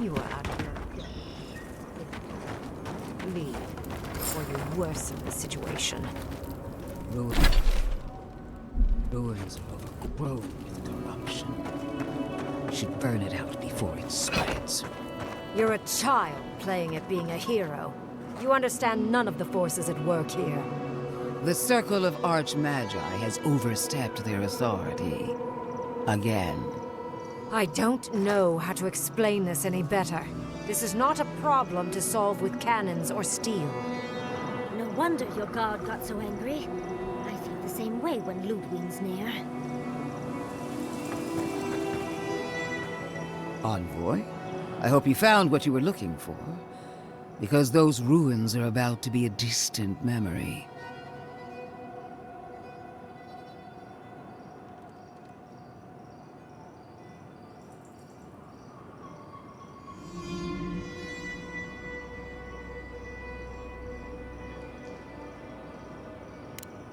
You are out of your depth. Leave, or you worsen the situation. Ruins are overgrown with corruption. Should burn it out before it spreads. You're a child playing at being a hero. You understand none of the forces at work here. The Circle of Archmagi has overstepped their authority. Again. I don't know how to explain this any better. This is not a problem to solve with cannons or steel. No wonder your guard got so angry. I feel the same way when Lödwyn's near. Envoy, I hope you found what you were looking for. Because those ruins are about to be a distant memory.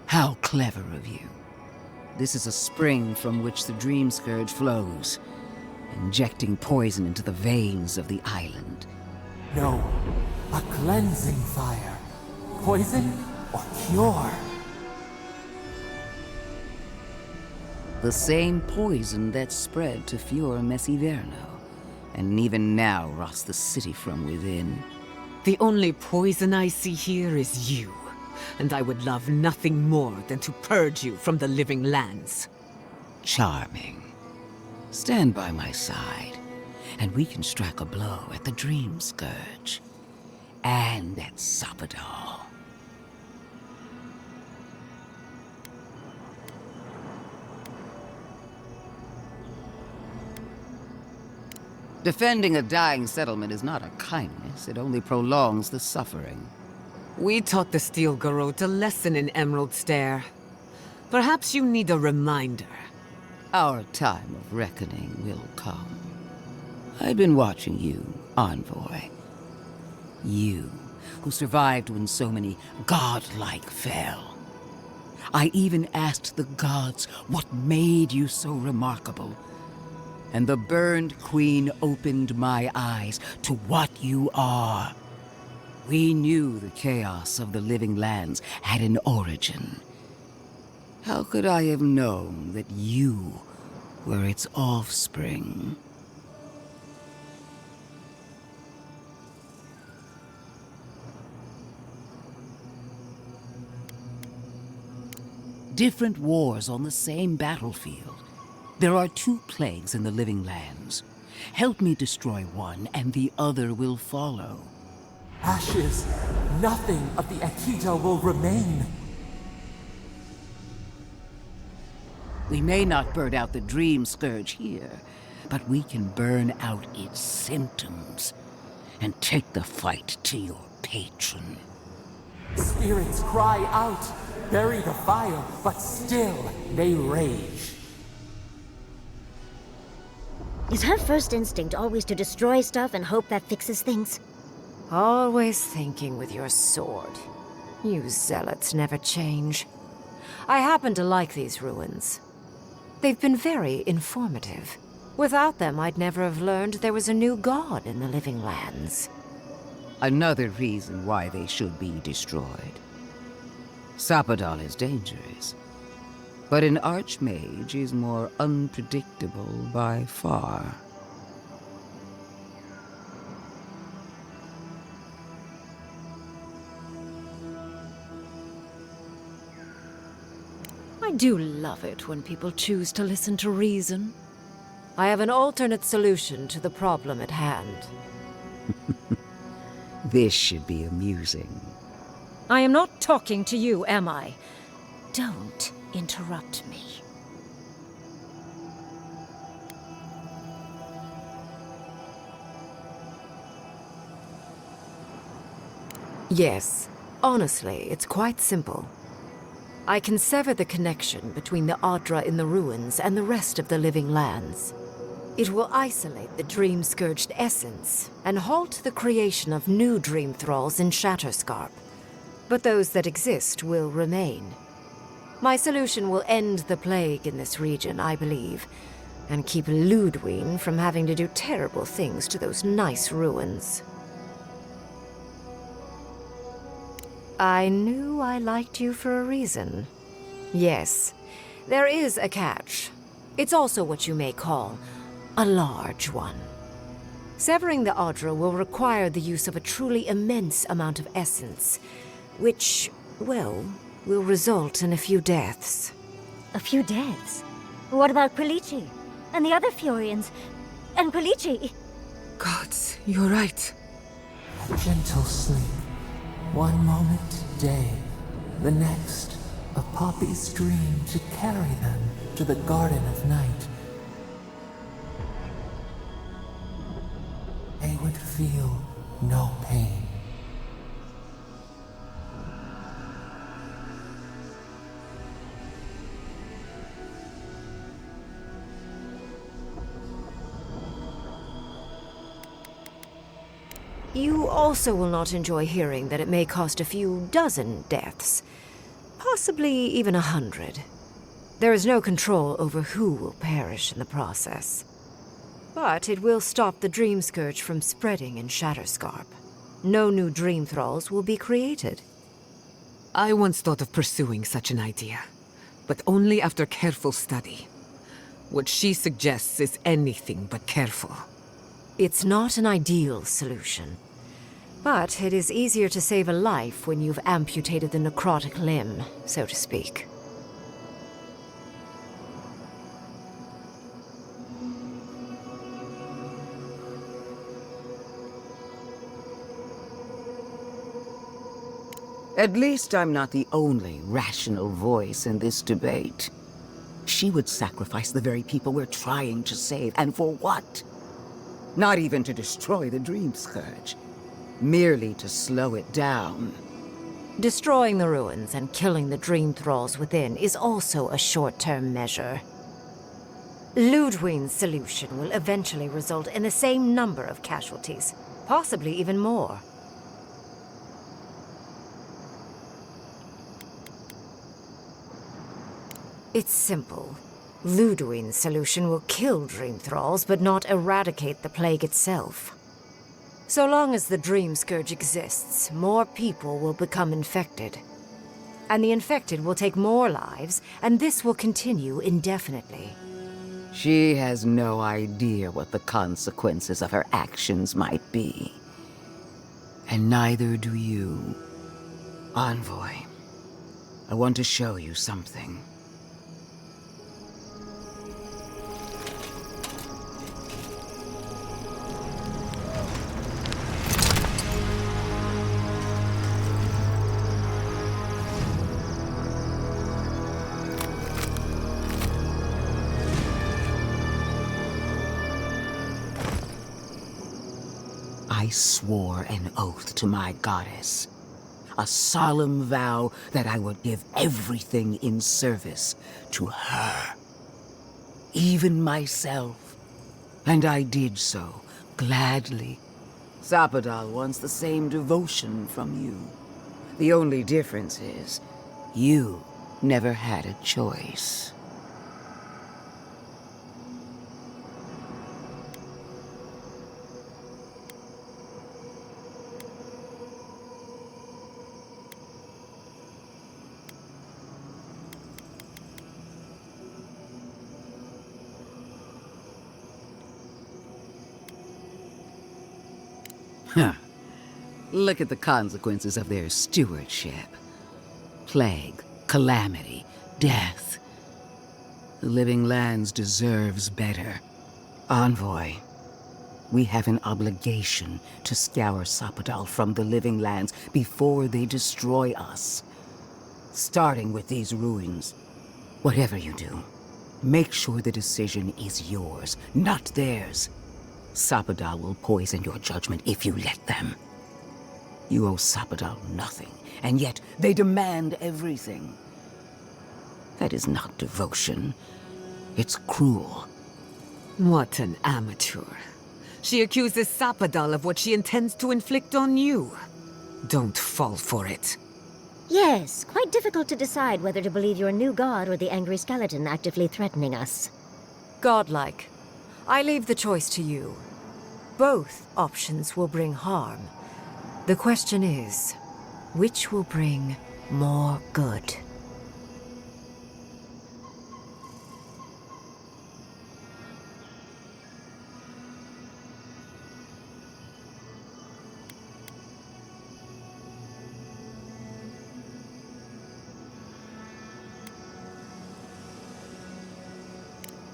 How clever of you. This is a spring from which the Dream Scourge flows, injecting poison into the veins of the island. No, a cleansing fire. Poison or cure? The same poison that spread to Fior Messiverno, and even now rots the city from within. The only poison I see here is you, and I would love nothing more than to purge you from the living lands. Charming. Stand by my side, and we can strike a blow at the Dream Scourge. And at Sapadal. Defending a dying settlement is not a kindness, it only prolongs the suffering. We taught the Steel Garrote a lesson in Emerald Stair. Perhaps you need a reminder. Our time of reckoning will come. I've been watching you, Envoy. You, who survived when so many godlike fell. I even asked the gods what made you so remarkable. And the burned queen opened my eyes to what you are. We knew the chaos of the living lands had an origin. How could I have known that you were its offspring? Different wars on the same battlefield. There are two plagues in the living lands. Help me destroy one, and the other will follow. Ashes. Nothing of the Akita will remain. We may not burn out the Dream Scourge here, but we can burn out its symptoms and take the fight to your patron. Spirits cry out, bury the fire, but still they rage. Is her first instinct always to destroy stuff and hope that fixes things? Always thinking with your sword. You zealots never change. I happen to like these ruins. They've been very informative. Without them, I'd never have learned there was a new god in the living lands. Another reason why they should be destroyed. Sapadal is dangerous, but an archmage is more unpredictable by far. I do love it when people choose to listen to reason. I have an alternate solution to the problem at hand. This should be amusing. I am not talking to you, am I? Don't interrupt me. Yes, honestly, it's quite simple. I can sever the connection between the Adra in the ruins and the rest of the living lands. It will isolate the dream-scourged essence and halt the creation of new dream thralls in Shatterscarp. But those that exist will remain. My solution will end the plague in this region, I believe, and keep Lödwyn from having to do terrible things to those nice ruins. I knew I liked you for a reason. Yes, there is a catch. It's also what you may call a large one. Severing the Adra will require the use of a truly immense amount of essence, which, well, will result in a few deaths. A few deaths? What about Quilici? And the other Furians? And Quilici? Gods, you're right. A gentle sleep. One moment day, the next, a poppy's dream to carry them to the Garden of Night. They would feel no pain. You also will not enjoy hearing that it may cost a few dozen deaths, possibly even 100. There is no control over who will perish in the process. But it will stop the Dream Scourge from spreading in Shatterscarp. No new Dream Thralls will be created. I once thought of pursuing such an idea, but only after careful study. What she suggests is anything but careful. It's not an ideal solution, but it is easier to save a life when you've amputated the necrotic limb, so to speak. At least I'm not the only rational voice in this debate. She would sacrifice the very people we're trying to save, and for what? Not even to destroy the Dream Scourge. Merely to slow it down. Destroying the ruins and killing the Dream Thralls within is also a short-term measure. Lödwyn's solution will eventually result in the same number of casualties, possibly even more. It's simple. Lödwyn's solution will kill Dream Thralls, but not eradicate the plague itself. So long as the Dream Scourge exists, more people will become infected. And the infected will take more lives, and this will continue indefinitely. She has no idea what the consequences of her actions might be. And neither do you. Envoy, I want to show you something. I swore an oath to my goddess. A solemn vow that I would give everything in service to her. Even myself. And I did so, gladly. Sapadal wants the same devotion from you. The only difference is, you never had a choice. Huh. Look at the consequences of their stewardship. Plague, calamity, death. The Living Lands deserves better. Envoy, we have an obligation to scour Sapadal from the Living Lands before they destroy us. Starting with these ruins. Whatever you do, make sure the decision is yours, not theirs. Sapadal will poison your judgment if you let them. You owe Sapadal nothing, and yet they demand everything. That is not devotion. It's cruel. What an amateur. She accuses Sapadal of what she intends to inflict on you. Don't fall for it. Yes, quite difficult to decide whether to believe your new god or the angry skeleton actively threatening us. Godlike. I leave the choice to you. Both options will bring harm. The question is, which will bring more good?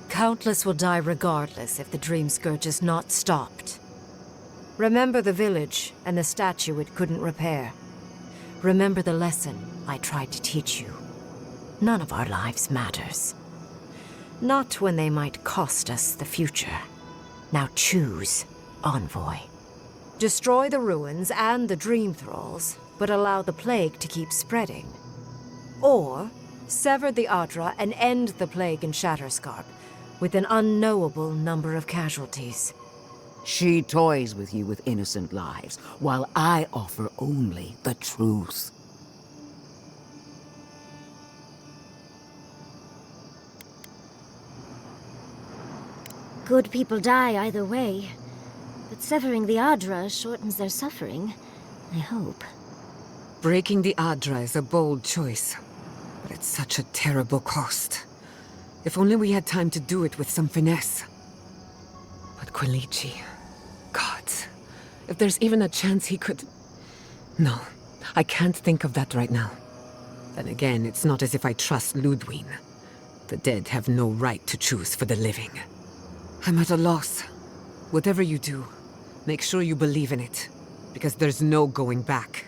Countless will die regardless if the Dream Scourge is not stopped. Remember the village and the statue it couldn't repair. Remember the lesson I tried to teach you. None of our lives matters. Not when they might cost us the future. Now choose, Envoy. Destroy the ruins and the Dream Thralls, but allow the plague to keep spreading. Or sever the Adra and end the plague in Shatterscarp, with an unknowable number of casualties. She toys with you with innocent lives, while I offer only the truth. Good people die either way, but severing the Adra shortens their suffering, I hope. Breaking the Adra is a bold choice, but it's such a terrible cost. If only we had time to do it with some finesse. But Quilici... Gods. If there's even a chance he could... No, I can't think of that right now. Then again, it's not as if I trust Lödwyn. The dead have no right to choose for the living. I'm at a loss. Whatever you do, make sure you believe in it. Because there's no going back.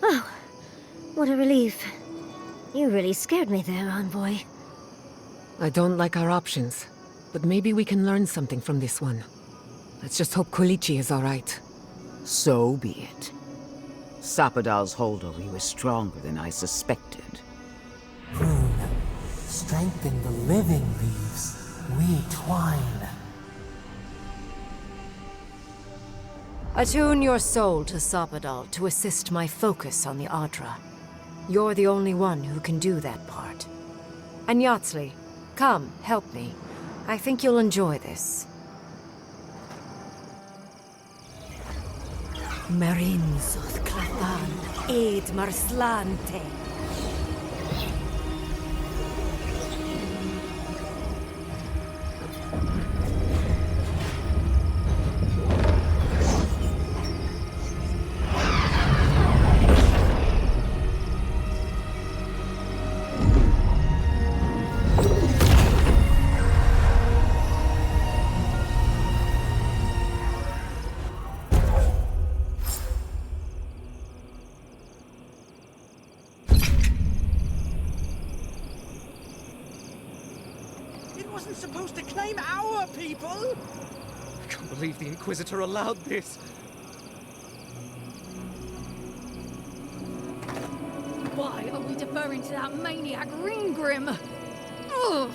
Oh, what a relief. You really scared me there, Envoy. I don't like our options, but maybe we can learn something from this one. Let's just hope Quilici is all right. So be it. Sapadal's hold over you is stronger than I suspected. Rune, strengthen the living leaves. We twine. Attune your soul to Sapadal to assist my focus on the Adra. You're the only one who can do that part. And Yatzli, come, help me. I think you'll enjoy this. Marinzoth Clathan, Aid Marslante. Supposed to claim our people? I can't believe the Inquisitor allowed this. Why are we deferring to that maniac Ryngrim? Ugh!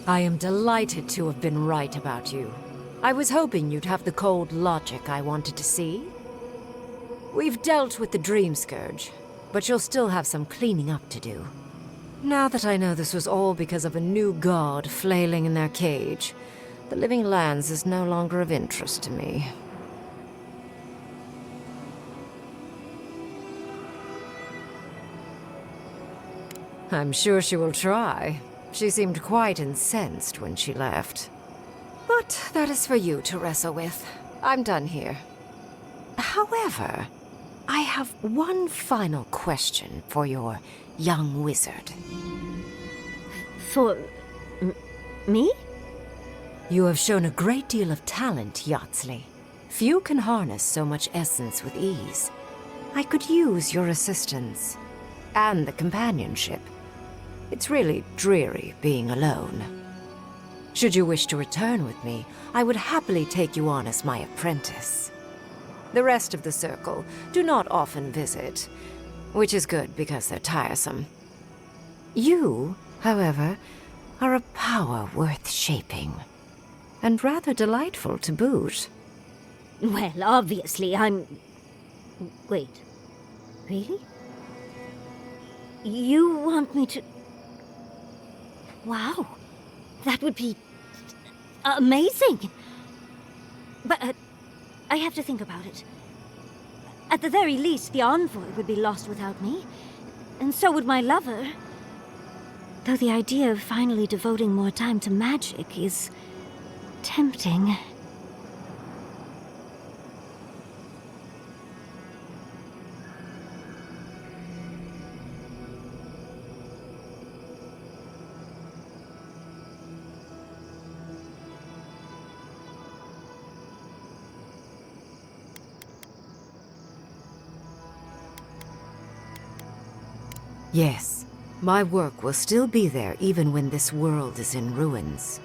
I am delighted to have been right about you. I was hoping you'd have the cold logic I wanted to see. We've dealt with the Dream Scourge, but you'll still have some cleaning up to do. Now that I know this was all because of a new god flailing in their cage, the Living Lands is no longer of interest to me. I'm sure she will try. She seemed quite incensed when she left. But that is for you to wrestle with. I'm done here. However, I have one final question for your young wizard. For... me? You have shown a great deal of talent, Yatzli. Few can harness so much essence with ease. I could use your assistance. And the companionship. It's really dreary being alone. Should you wish to return with me, I would happily take you on as my apprentice. The rest of the circle do not often visit, which is good because they're tiresome. You, however, are a power worth shaping. And rather delightful to boot. Well, obviously I'm... Wait. Really? You want me to... Wow. That would be... amazing! But, I have to think about it. At the very least, the envoy would be lost without me. And so would my lover. Though the idea of finally devoting more time to magic is... tempting. Yes, my work will still be there even when this world is in ruins.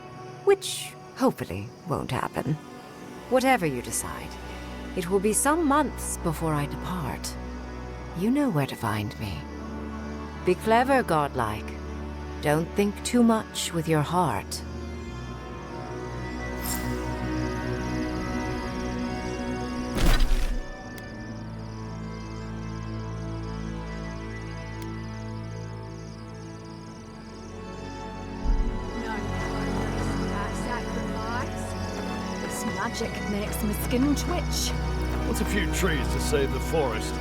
Which, hopefully, won't happen. Whatever you decide, it will be some months before I depart. You know where to find me. Be clever, Godlike. Don't think too much with your heart. Magic makes my skin twitch. What's a few trees to save the forest?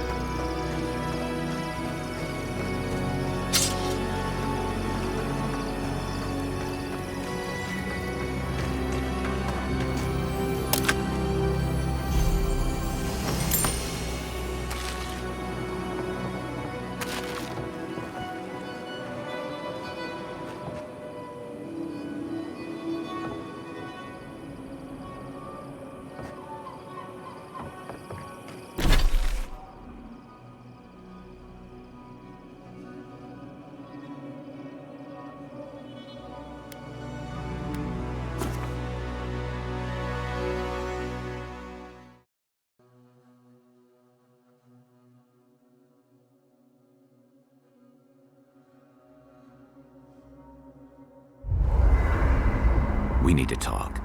We need to talk.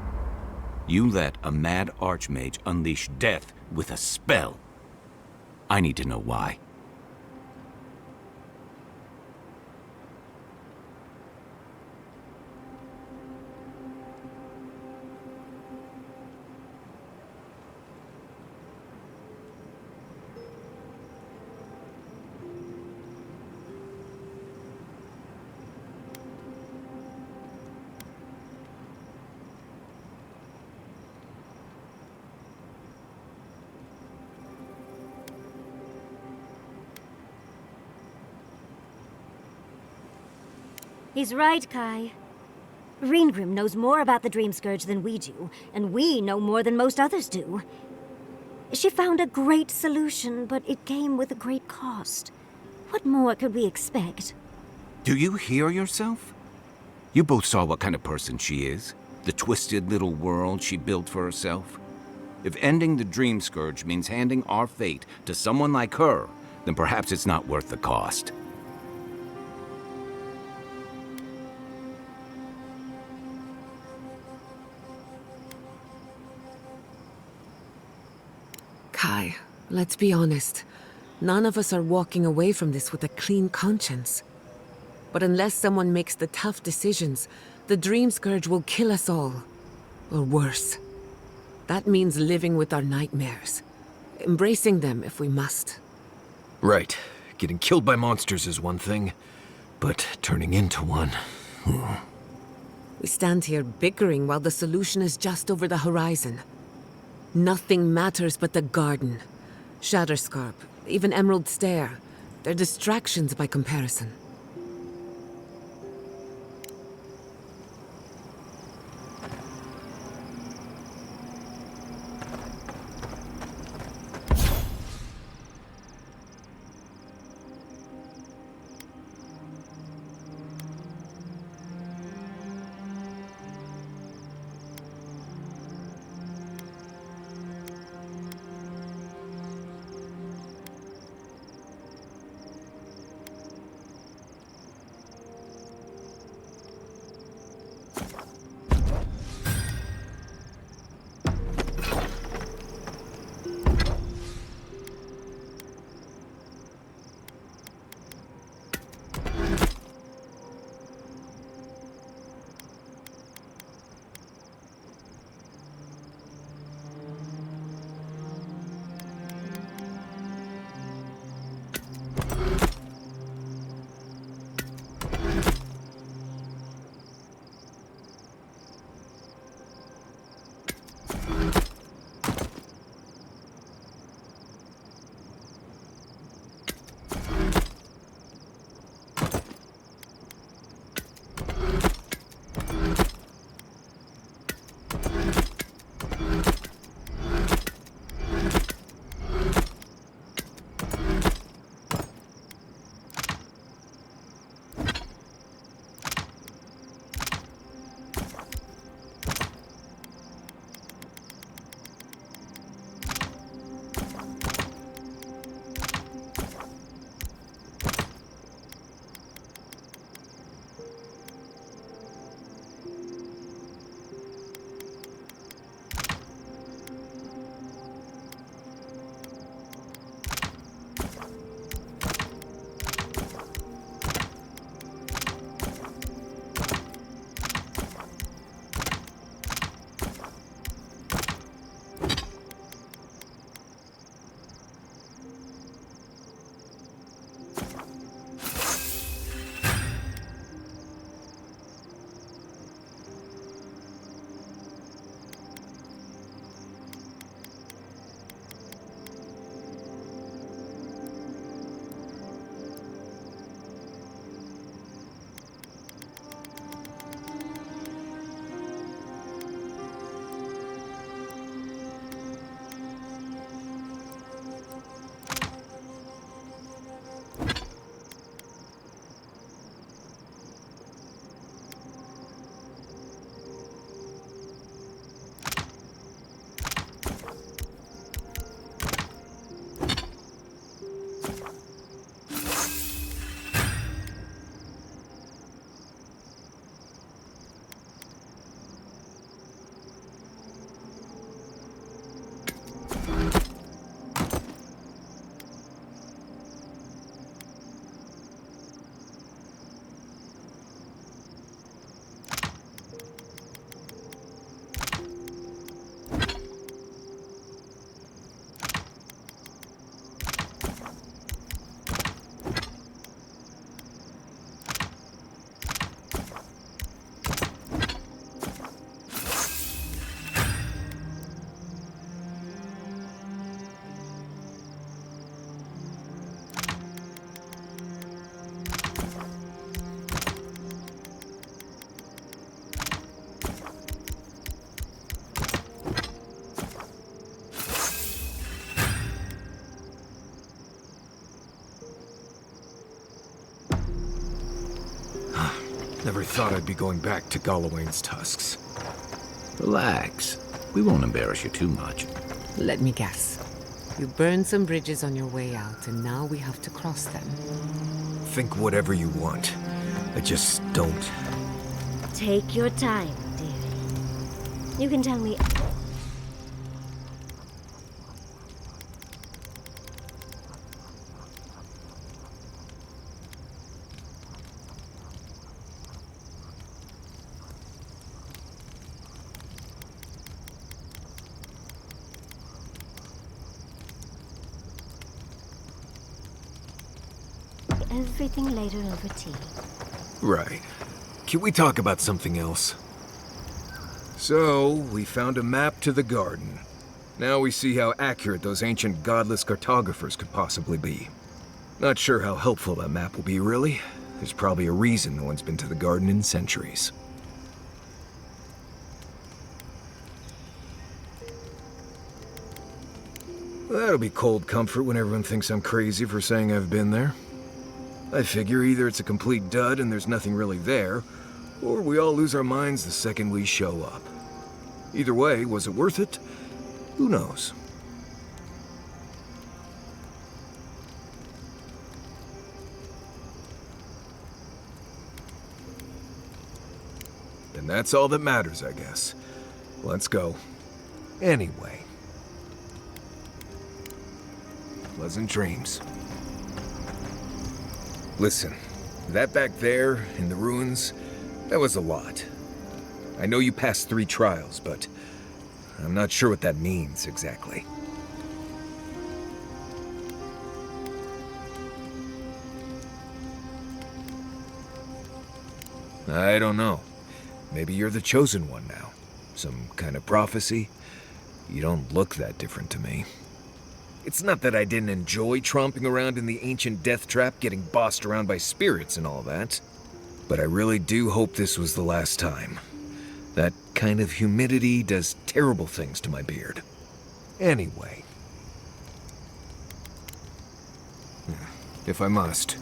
You let a mad archmage unleash death with a spell. I need to know why. He's right, Kai. Ryngrim knows more about the Dream Scourge than we do, and we know more than most others do. She found a great solution, but it came with a great cost. What more could we expect? Do you hear yourself? You both saw what kind of person she is. The twisted little world she built for herself. If ending the Dream Scourge means handing our fate to someone like her, then perhaps it's not worth the cost. Kai, let's be honest. None of us are walking away from this with a clean conscience. But unless someone makes the tough decisions, the Dream Scourge will kill us all. Or worse. That means living with our nightmares. Embracing them if we must. Right. Getting killed by monsters is one thing, but turning into one... We stand here bickering while the solution is just over the horizon. Nothing matters but the garden. Shatterscarp, even Emerald Stair. They're distractions by comparison. never thought I'd be going back to Galawain's Tusks. Relax. We won't embarrass you too much. Let me guess. You burned some bridges on your way out, and now we have to cross them. Think whatever you want. I just don't. Take your time, dearie. You can tell me... everything later over tea. Right. Can we talk about something else? So, we found a map to the garden. Now we see how accurate those ancient godless cartographers could possibly be. Not sure how helpful that map will be, really. There's probably a reason no one's been to the garden in centuries. Well, that'll be cold comfort when everyone thinks I'm crazy for saying I've been there. I figure either it's a complete dud and there's nothing really there, or we all lose our minds the second we show up. Either way, was it worth it? Who knows? And that's all that matters, I guess. Let's go. Anyway. Pleasant dreams. Listen, that back there, in the ruins, that was a lot. I know you passed 3 trials, but I'm not sure what that means exactly. I don't know. Maybe you're the chosen one now. Some kind of prophecy? You don't look that different to me. It's not that I didn't enjoy tromping around in the ancient death trap, getting bossed around by spirits and all that. But I really do hope this was the last time. That kind of humidity does terrible things to my beard. Anyway. If I must.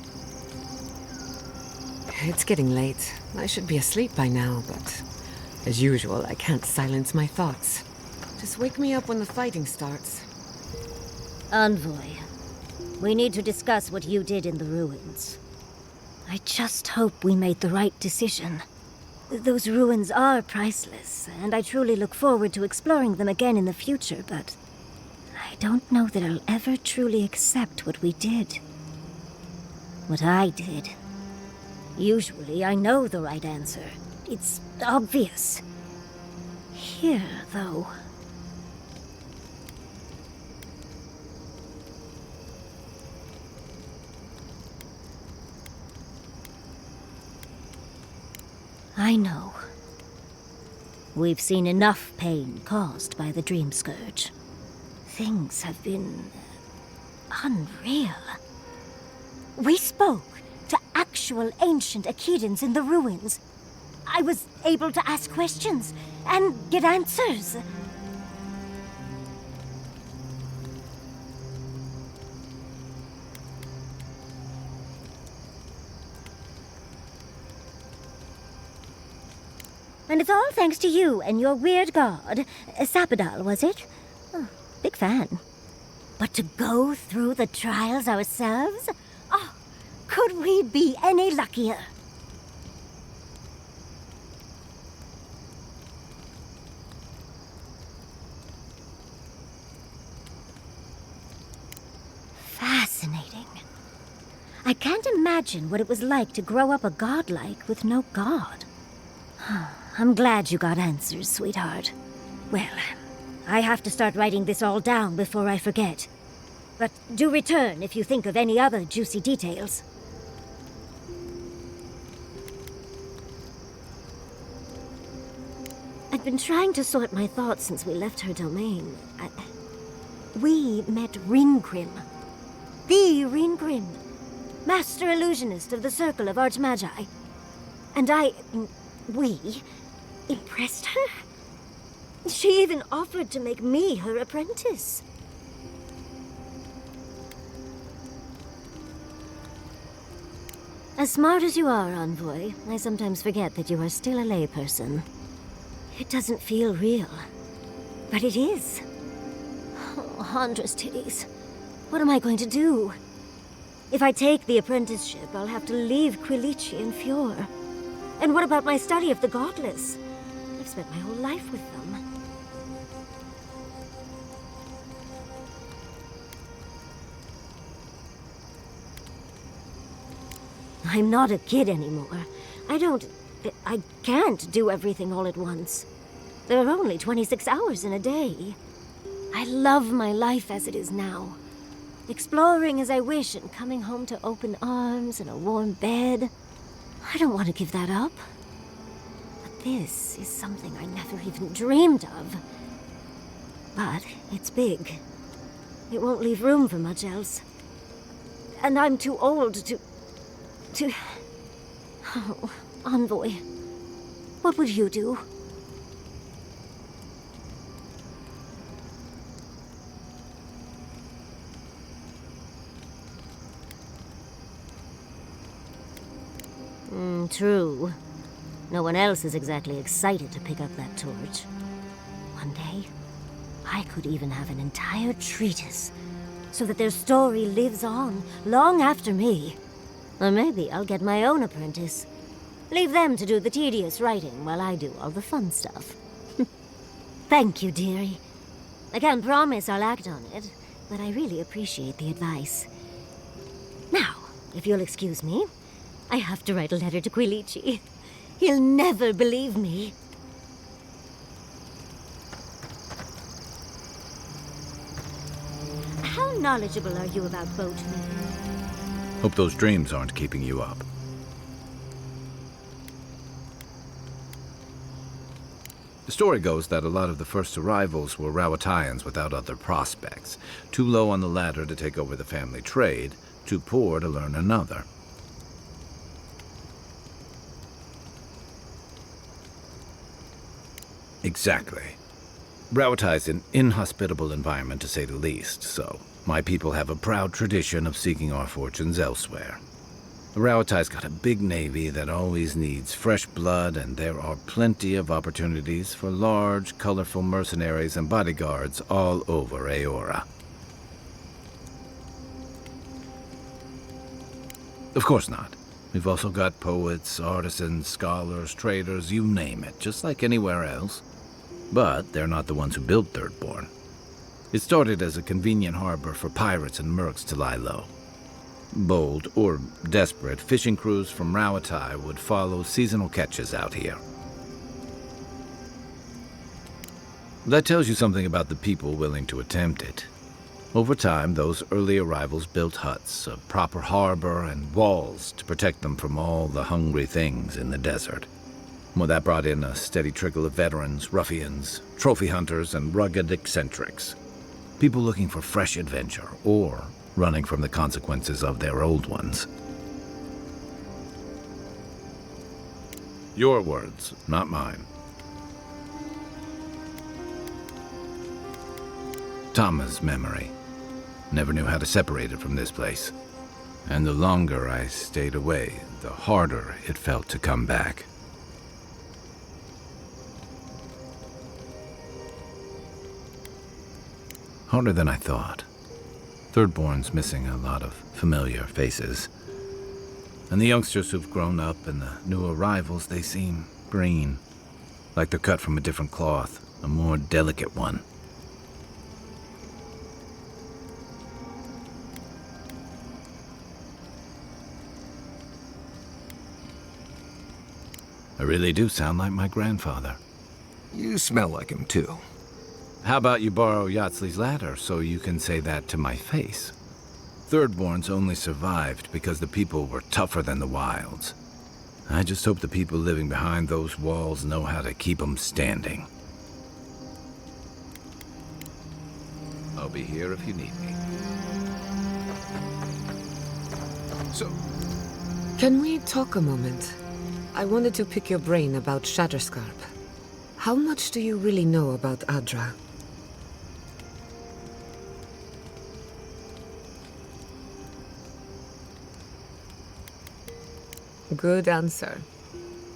It's getting late. I should be asleep by now, but as usual, I can't silence my thoughts. Just wake me up when the fighting starts. Envoy, we need to discuss what you did in the ruins. I just hope we made the right decision. Those ruins are priceless, and I truly look forward to exploring them again in the future, but I don't know that I'll ever truly accept what we did. What I did. Usually I know the right answer. It's obvious. Here, though... I know. We've seen enough pain caused by the Dream Scourge. Things have been... unreal. We spoke to actual ancient Akedans in the ruins. I was able to ask questions and get answers. And it's all thanks to you and your weird god, Sapadal, was it? Oh, big fan. But to go through the trials ourselves? Oh, could we be any luckier? Fascinating. I can't imagine what it was like to grow up a godlike with no god. I'm glad you got answers, sweetheart. Well, I have to start writing this all down before I forget. But do return if you think of any other juicy details. I've been trying to sort my thoughts since we left her domain. We met Ryngrim. The Ryngrim. Master Illusionist of the Circle of Archmagi. And we impressed her. She even offered to make me her apprentice. As smart as you are, Envoy, I sometimes forget that you are still a layperson. It doesn't feel real, but it is. Oh, Huntress titties. What am I going to do? If I take the apprenticeship, I'll have to leave Quilici and Fjord. And what about my study of the Godless? I've spent my whole life with them. I'm not a kid anymore. I can't do everything all at once. There are only 26 hours in a day. I love my life as it is now. Exploring as I wish and coming home to open arms and a warm bed. I don't want to give that up. But this is something I never even dreamed of. But it's big. It won't leave room for much else. And I'm too old to... Oh, Envoy. What would you do? True. No one else is exactly excited to pick up that torch. One day, I could even have an entire treatise, so that their story lives on, long after me. Or maybe I'll get my own apprentice. Leave them to do the tedious writing while I do all the fun stuff. Thank you, dearie. I can't promise I'll act on it, but I really appreciate the advice. Now, if you'll excuse me, I have to write a letter to Quilici. He'll never believe me. How knowledgeable are you about boat making? Hope those dreams aren't keeping you up. The story goes that a lot of the first arrivals were Rawatayans without other prospects, too low on the ladder to take over the family trade, too poor to learn another. Exactly. Rawatai's an inhospitable environment, to say the least, so my people have a proud tradition of seeking our fortunes elsewhere. Rawatai's got a big navy that always needs fresh blood, and there are plenty of opportunities for large, colorful mercenaries and bodyguards all over Aora. Of course not. We've also got poets, artisans, scholars, traders, you name it, just like anywhere else. But they're not the ones who built Thirdborn. It started as a convenient harbor for pirates and mercs to lie low. Bold, or desperate, fishing crews from Rawatai would follow seasonal catches out here. That tells you something about the people willing to attempt it. Over time, those early arrivals built huts, a proper harbor, and walls to protect them from all the hungry things in the desert. Well, that brought in a steady trickle of veterans, ruffians, trophy hunters, and rugged eccentrics. People looking for fresh adventure, or running from the consequences of their old ones. Your words, not mine. Tama's memory. Never knew how to separate it from this place. And the longer I stayed away, the harder it felt to come back. Harder than I thought. Thirdborn's missing a lot of familiar faces. And the youngsters who've grown up and the new arrivals, they seem green. Like they're cut from a different cloth, a more delicate one. I really do sound like my grandfather. You smell like him, too. How about you borrow Yatzli's ladder so you can say that to my face? Thirdborn's only survived because the people were tougher than the wilds. I just hope the people living behind those walls know how to keep them standing. I'll be here if you need me. So... Can we talk a moment? I wanted to pick your brain about Shatterscarp. How much do you really know about Adra? Good answer.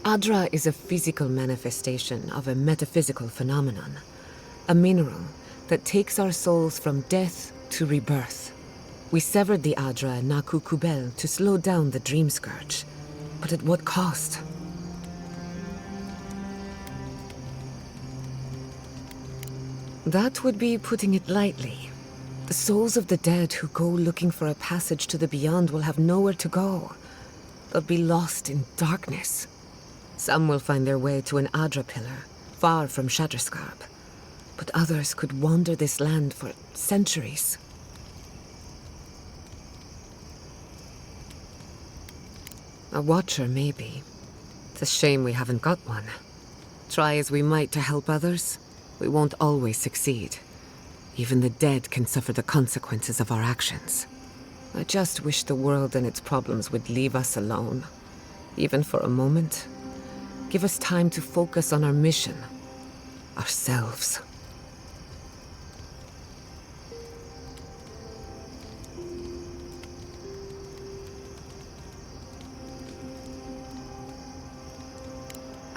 Adra is a physical manifestation of a metaphysical phenomenon. A mineral that takes our souls from death to rebirth. We severed the Adra and Naku Kubel to slow down the Dream Scourge. But at what cost? That would be putting it lightly. The souls of the dead who go looking for a passage to the beyond will have nowhere to go. They'll be lost in darkness. Some will find their way to an Adra pillar, far from Shatterscarp. But others could wander this land for centuries. A watcher, maybe. It's a shame we haven't got one. Try as we might to help others, we won't always succeed. Even the dead can suffer the consequences of our actions. I just wish the world and its problems would leave us alone. Even for a moment. Give us time to focus on our mission. Ourselves.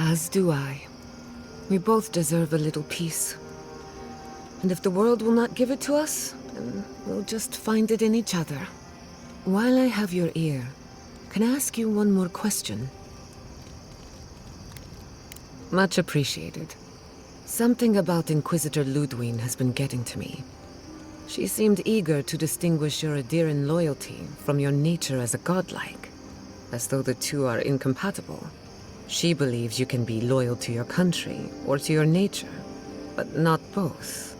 As do I. We both deserve a little peace. And if the world will not give it to us, then we'll just find it in each other. While I have your ear, can I ask you one more question? Much appreciated. Something about Inquisitor Lödwyn has been getting to me. She seemed eager to distinguish your Adiran loyalty from your nature as a godlike, as though the two are incompatible. She believes you can be loyal to your country or to your nature, but not both.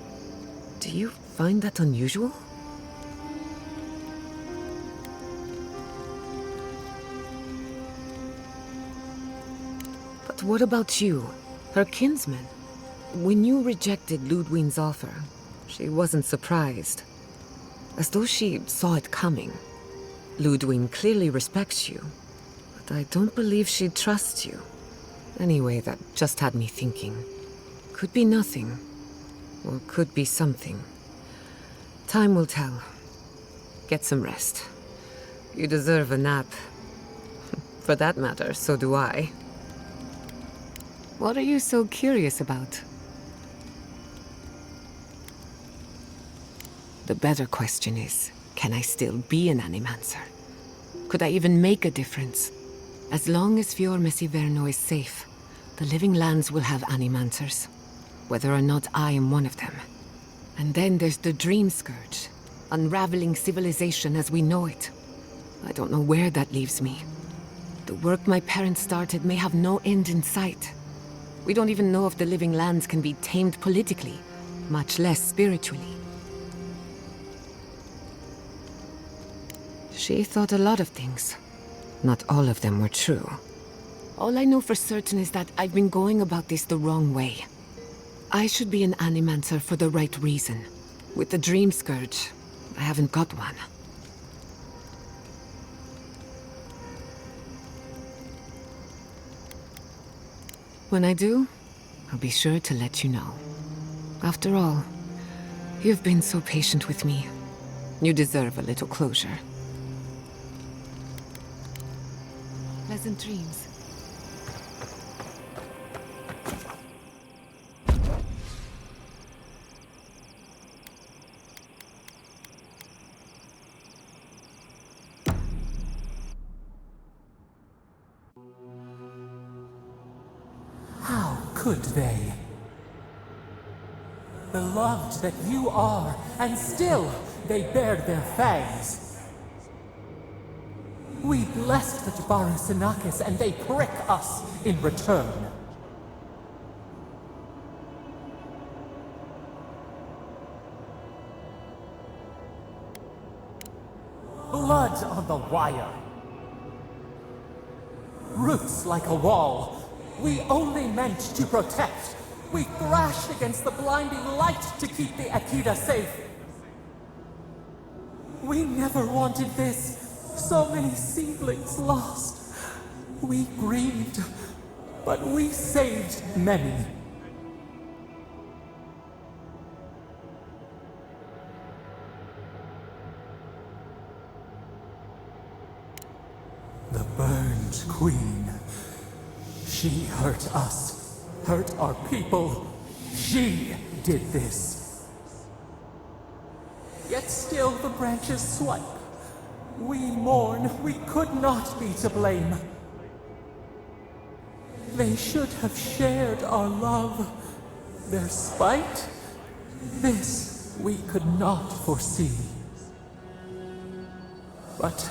Do you find that unusual? But what about you, her kinsman? When you rejected Lödwyn's offer, she wasn't surprised. As though she saw it coming. Lödwyn clearly respects you. I don't believe she'd trust you. Anyway, that just had me thinking. Could be nothing. Or could be something. Time will tell. Get some rest. You deserve a nap. For that matter, so do I. What are you so curious about? The better question is, can I still be an Animancer? Could I even make a difference? As long as Fior Messiverno is safe, the living lands will have Animancers, whether or not I am one of them. And then there's the Dream Scourge, unraveling civilization as we know it. I don't know where that leaves me. The work my parents started may have no end in sight. We don't even know if the living lands can be tamed politically, much less spiritually. She thought a lot of things. Not all of them were true. All I know for certain is that I've been going about this the wrong way. I should be an Animancer for the right reason. With the Dream Scourge, I haven't got one. When I do, I'll be sure to let you know. After all, you've been so patient with me. You deserve a little closure. Pleasant dreams. How could they? Beloved that you are, and still they bared their fangs. We blessed the Jabaru Sinakis, and they prick us in return. Blood on the wire. Roots like a wall. We only meant to protect. We thrashed against the blinding light to keep the Akita safe. We never wanted this. So many seedlings lost. We grieved, but we saved many. The burn innocent queen. She hurt us, hurt our people. She did this. Yet still the branches swipe. We mourn, we could not be to blame. They should have shared our love. Their spite, this we could not foresee. But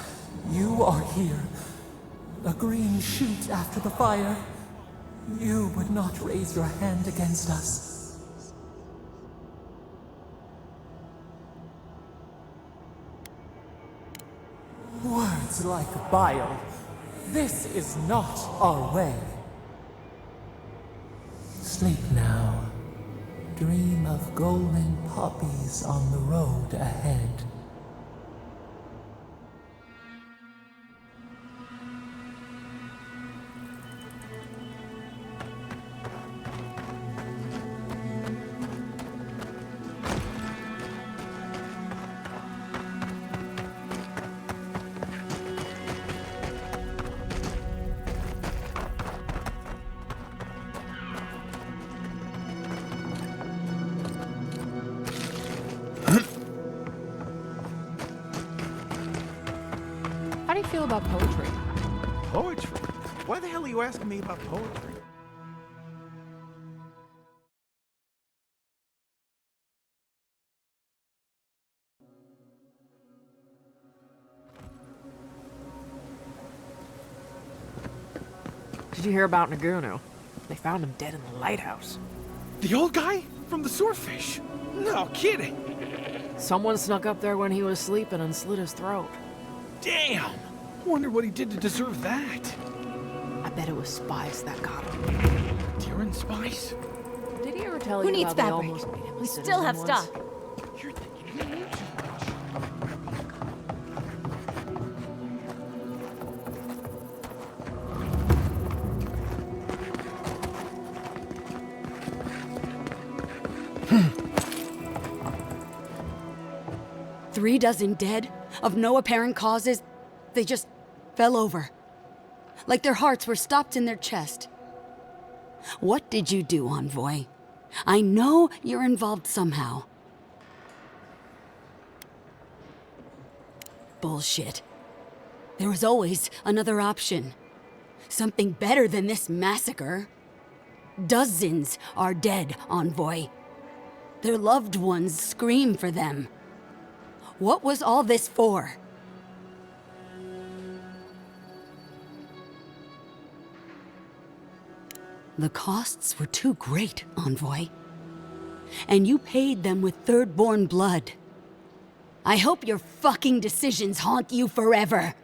you are here, a green shoot after the fire. You would not raise your hand against us. Words like bile. This is not our way. Sleep now. Dream of golden poppies on the road ahead. How do you feel about poetry? Poetry? Why the hell are you asking me about poetry? Did you hear about Naku? They found him dead in the lighthouse. The old guy? From the swordfish? No kidding. Someone snuck up there when he was sleeping and slit his throat. Damn! Wonder what he did to deserve that. I bet it was spice that got him. Tyrion spice? Did he ever tell Who you needs how they fabric? almost made him a We still have citizen stock. once? You're thinking too much. Three dozen dead, of no apparent causes. They just fell over. Like their hearts were stopped in their chest. What did you do, Envoy? I know you're involved somehow. Bullshit. There was always another option. Something better than this massacre. Dozens are dead, Envoy. Their loved ones scream for them. What was all this for? The costs were too great, Envoy. And you paid them with Thirdborn blood. I hope your fucking decisions haunt you forever.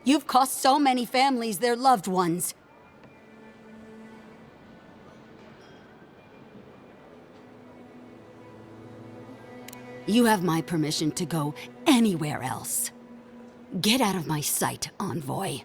You've cost so many families their loved ones. You have my permission to go anywhere else. Get out of my sight, Envoy.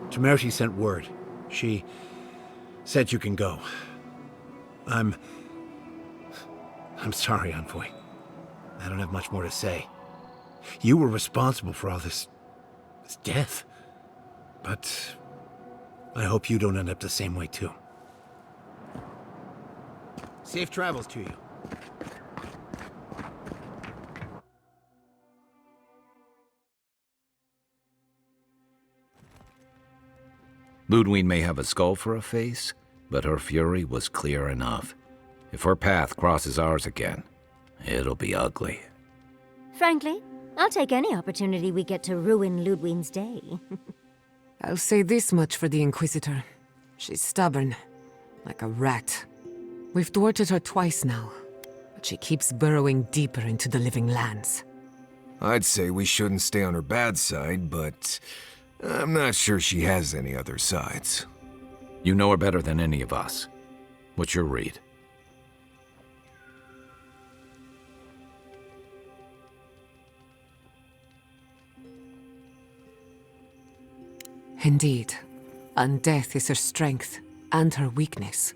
Temerti sent word. She said you can go. I'm sorry, Envoy. I don't have much more to say. You were responsible for all this death. But I hope you don't end up the same way, too. Safe travels to you. Lödwyn may have a skull for a face, but her fury was clear enough. If her path crosses ours again, it'll be ugly. Frankly, I'll take any opportunity we get to ruin Lödwyn's day. I'll say this much for the Inquisitor. She's stubborn, like a rat. We've thwarted her twice now, but she keeps burrowing deeper into the living lands. I'd say we shouldn't stay on her bad side, but I'm not sure she has any other sides. You know her better than any of us. What's your read? Indeed. And death is her strength, and her weakness.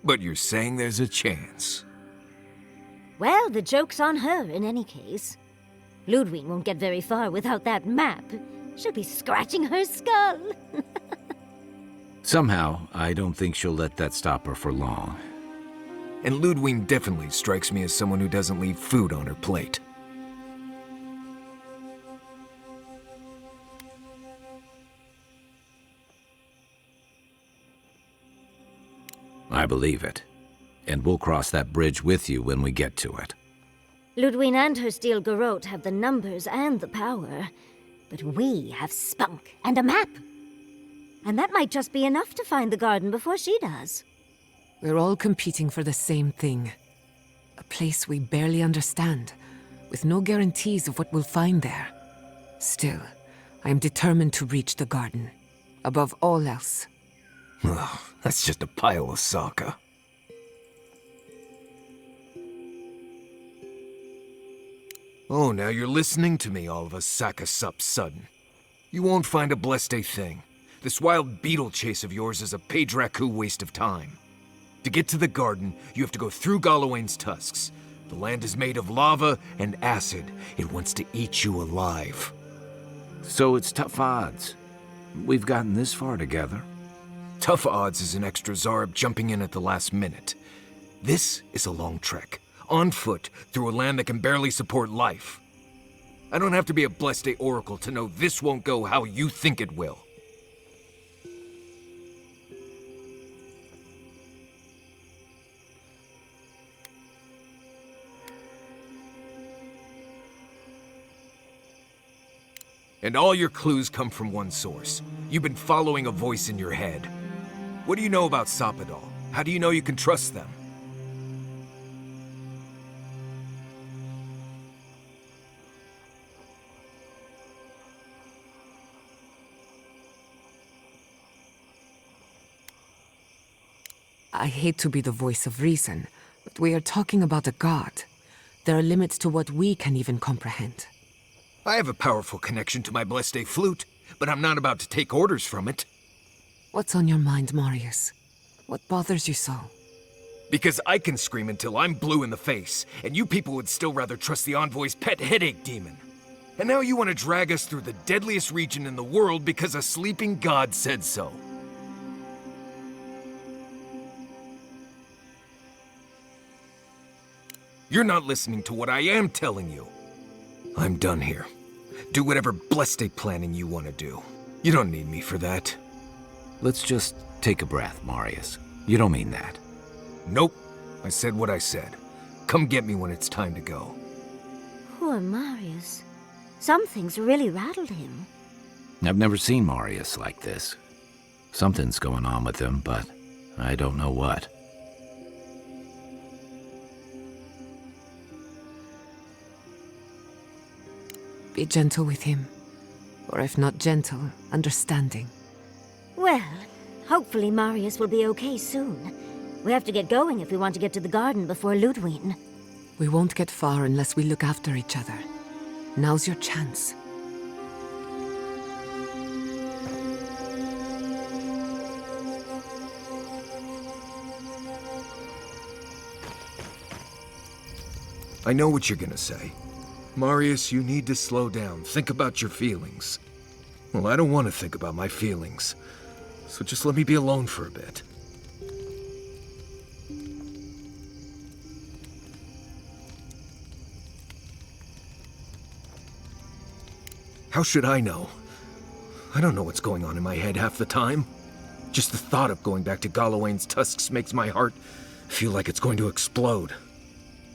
But you're saying there's a chance? Well, the joke's on her in any case. Lödwyn won't get very far without that map. She'll be scratching her skull. Somehow, I don't think she'll let that stop her for long. And Lödwyn definitely strikes me as someone who doesn't leave food on her plate. I believe it. And we'll cross that bridge with you when we get to it. Lödwyn and her steel garrote have the numbers and the power. But we have spunk and a map. And that might just be enough to find the garden before she does. We're all competing for the same thing. A place we barely understand, with no guarantees of what we'll find there. Still, I am determined to reach the garden, above all else. Oh, that's just a pile of soccer. Oh, now you're listening to me, all of a sack of sup sudden. You won't find a blessed a thing. This wild beetle chase of yours is a Raku waste of time. To get to the garden, you have to go through Galawain's tusks. The land is made of lava and acid. It wants to eat you alive. So it's tough odds. We've gotten this far together. Tough odds is an extra Zarb jumping in at the last minute. This is a long trek, on foot, through a land that can barely support life. I don't have to be a Blessed Day Oracle to know this won't go how you think it will. And all your clues come from one source. You've been following a voice in your head. What do you know about Sapadal? How do you know you can trust them? I hate to be the voice of reason, but we are talking about a god. There are limits to what we can even comprehend. I have a powerful connection to my Blessed Day flute, but I'm not about to take orders from it. What's on your mind, Marius? What bothers you so? Because I can scream until I'm blue in the face, and you people would still rather trust the Envoy's pet headache demon. And now you want to drag us through the deadliest region in the world because a sleeping god said so. You're not listening to what I am telling you. I'm done here. Do whatever Blessed Day planning you want to do. You don't need me for that. Let's just take a breath, Marius. You don't mean that. Nope. I said what I said. Come get me when it's time to go. Poor Marius. Something's really rattled him. I've never seen Marius like this. Something's going on with him, but I don't know what. Be gentle with him. Or if not gentle, understanding. Well, hopefully Marius will be okay soon. We have to get going if we want to get to the garden before Lödwyn. We won't get far unless we look after each other. Now's your chance. I know what you're gonna say. Marius, you need to slow down. Think about your feelings. Well, I don't want to think about my feelings. So just let me be alone for a bit. How should I know? I don't know what's going on in my head half the time. Just the thought of going back to Galawain's tusks makes my heart feel like it's going to explode.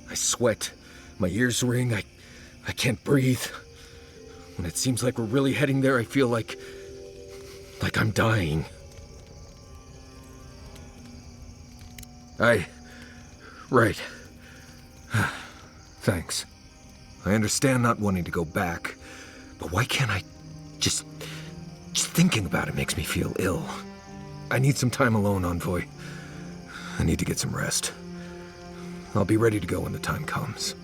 I sweat, my ears ring, I can't breathe. When it seems like we're really heading there, I feel like I'm dying. Right. Thanks. I understand not wanting to go back, but why can't I just thinking about it makes me feel ill. I need some time alone, Envoy. I need to get some rest. I'll be ready to go when the time comes.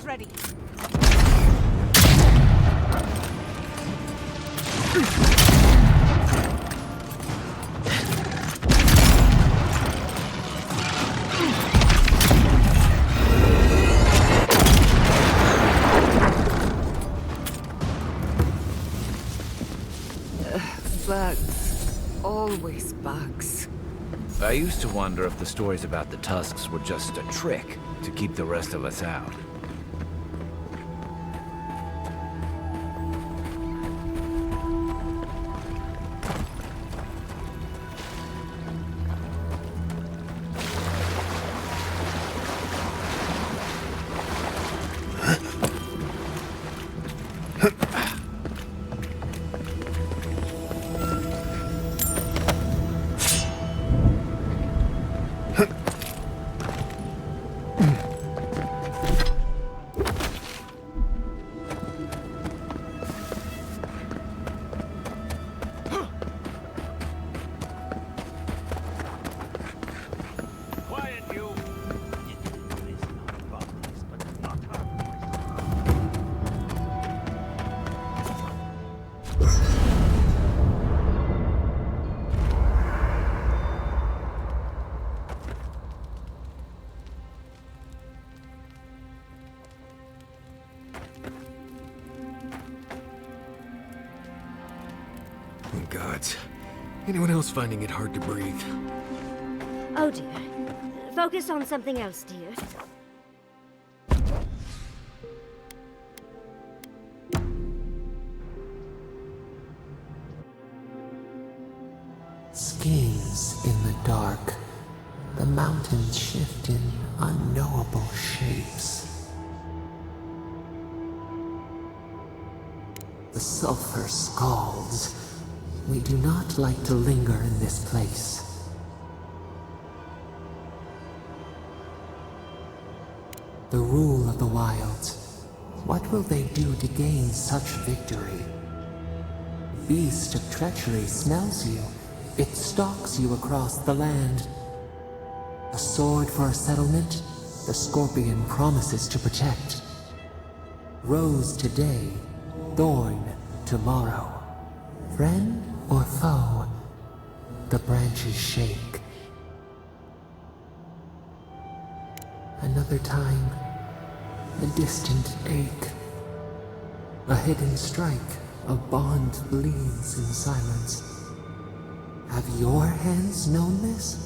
Ready. Bugs. Always bugs. I used to wonder if the stories about the Tusks were just a trick to keep the rest of us out. Gods. Anyone else finding it hard to breathe? Oh dear. Focus on something else, dear. Schemes in the dark. The mountains shift in unknowable shapes. The sulfur scalds. We do not like to linger in this place. The rule of the wilds. What will they do to gain such victory? Beast of treachery smells you. It stalks you across the land. A sword for a settlement the Scorpion promises to protect. Rose today, thorn tomorrow. Friend or foe, the branches shake. Another time, a distant ache. A hidden strike, a bond bleeds in silence. Have your hands known this?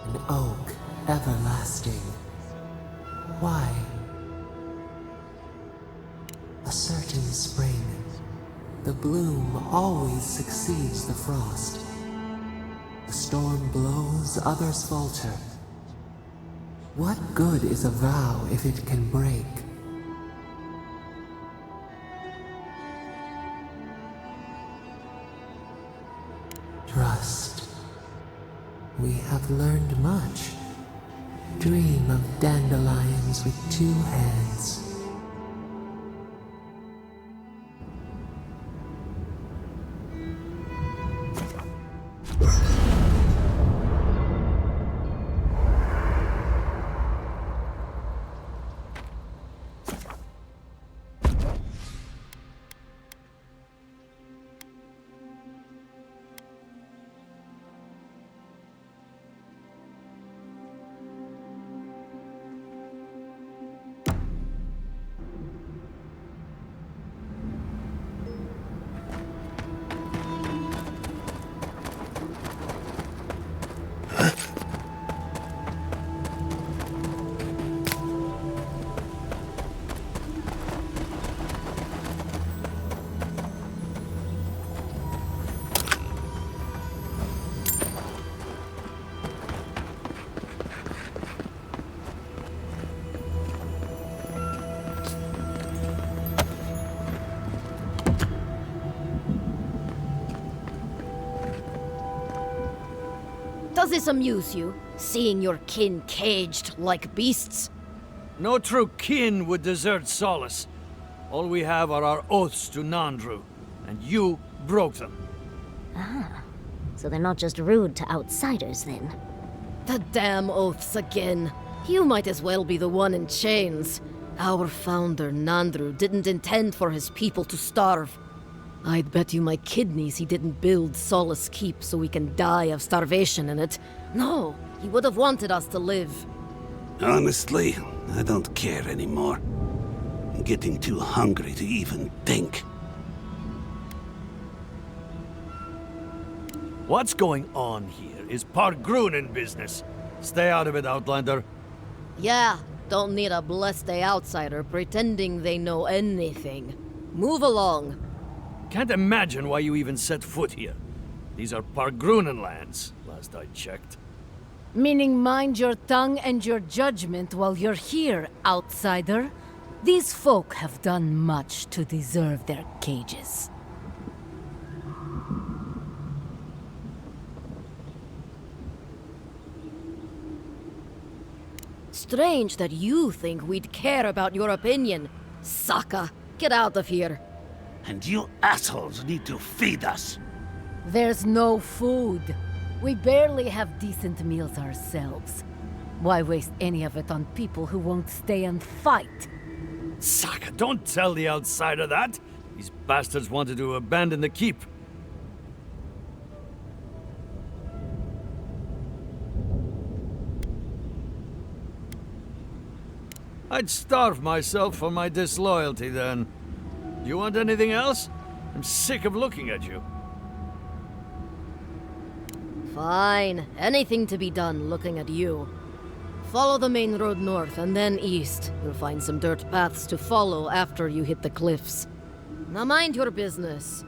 An oak everlasting. Why? A certain spring. The bloom always succeeds the frost. The storm blows, others falter. What good is a vow if it can break? Trust. We have learned much. Dream of dandelions with 2 hands. Does this amuse you, seeing your kin caged like beasts? No true kin would desert Solace. All we have are our oaths to Nandru, and you broke them. Ah, so they're not just rude to outsiders then. The damn oaths again. You might as well be the one in chains. Our founder, Nandru, didn't intend for his people to starve. I'd bet you my kidneys he didn't build Solace Keep so we can die of starvation in it. No, he would have wanted us to live. Honestly, I don't care anymore. I'm getting too hungry to even think. What's going on here is Pargrunen business. Stay out of it, Outlander. Yeah, don't need a blessed outsider pretending they know anything. Move along. Can't imagine why you even set foot here. These are Pargrunen lands, last I checked. Meaning mind your tongue and your judgment while you're here, outsider. These folk have done much to deserve their cages. Strange that you think we'd care about your opinion. Saka, get out of here. And you assholes need to feed us. There's no food. We barely have decent meals ourselves. Why waste any of it on people who won't stay and fight? Saka, don't tell the outsider that! These bastards wanted to abandon the keep. I'd starve myself for my disloyalty then. Do you want anything else? I'm sick of looking at you. Fine. Anything to be done looking at you. Follow the main road north and then east. You'll find some dirt paths to follow after you hit the cliffs. Now mind your business.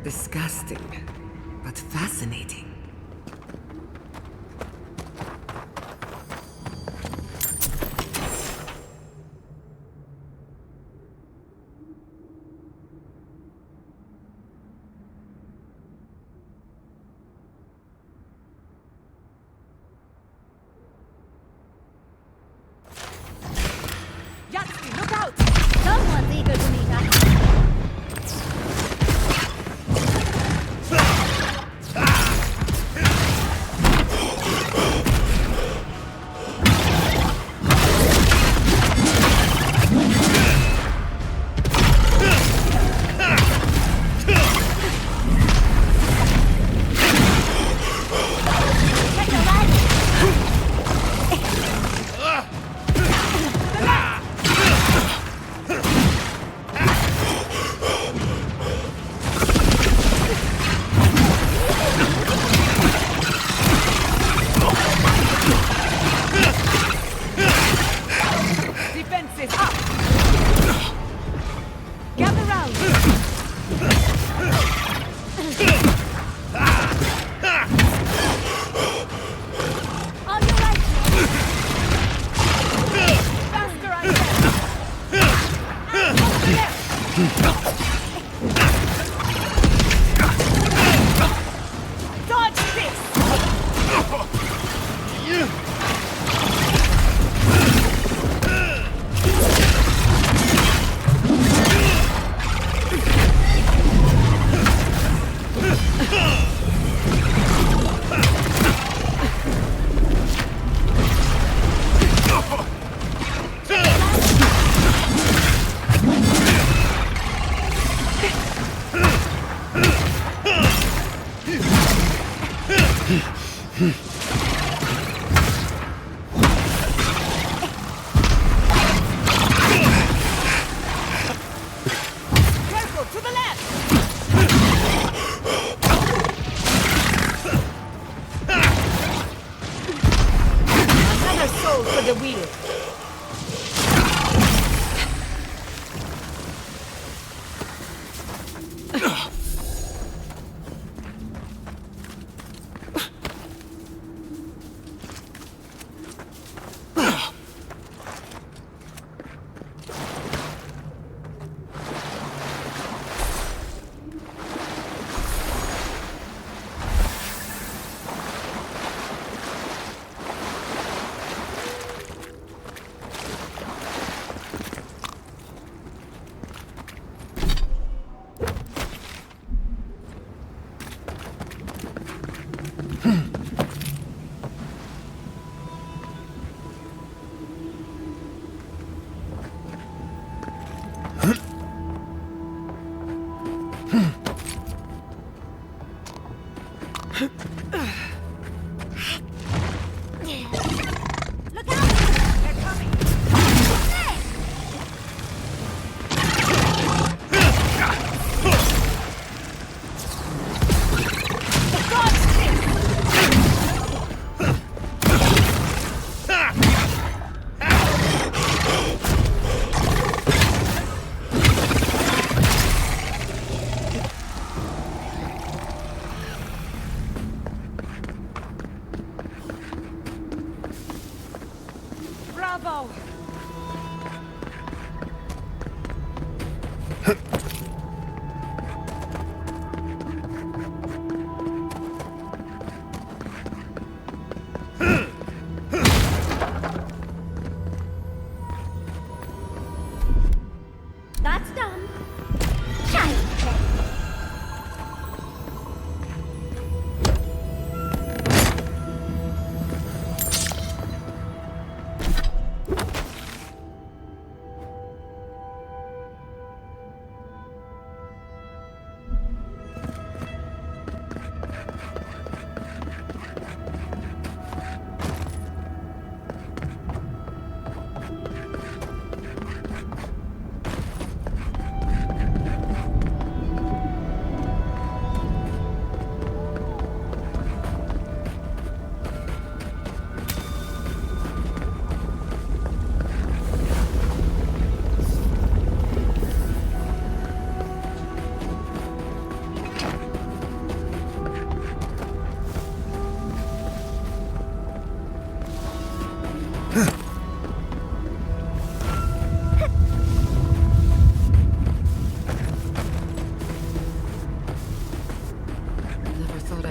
Disgusting, but fascinating. Yatzli, look out! Someone's eager to meet us.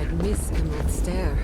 I'd miss Emerald Stare.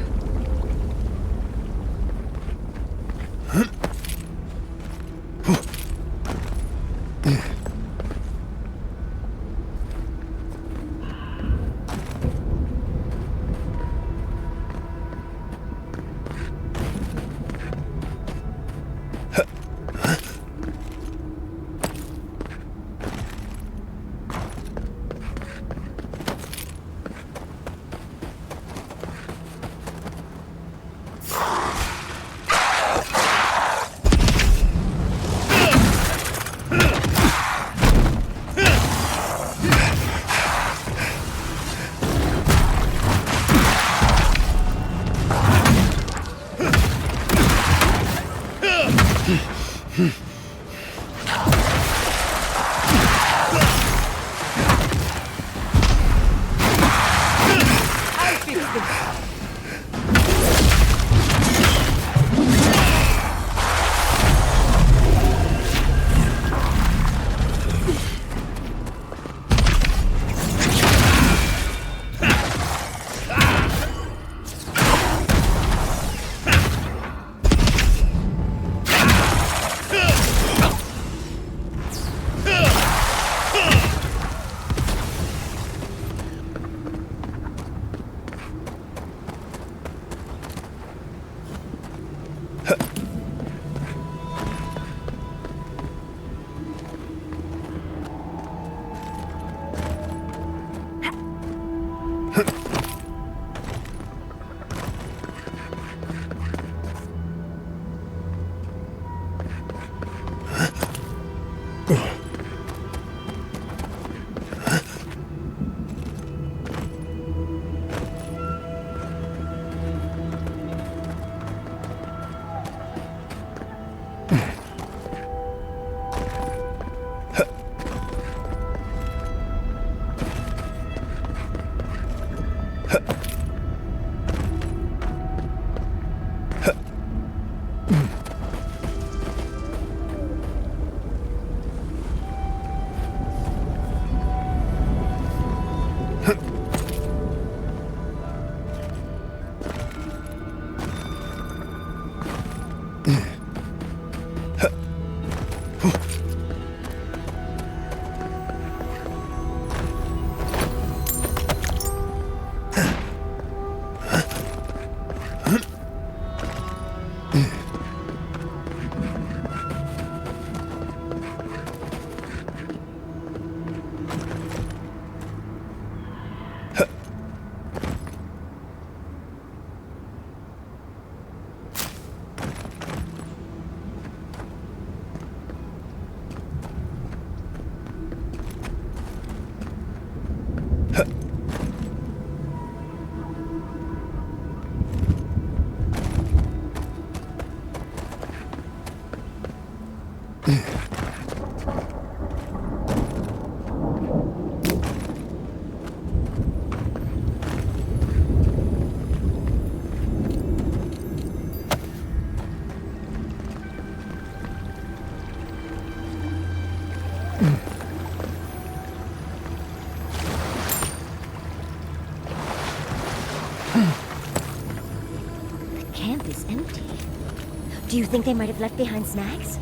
Do you think they might have left behind snacks?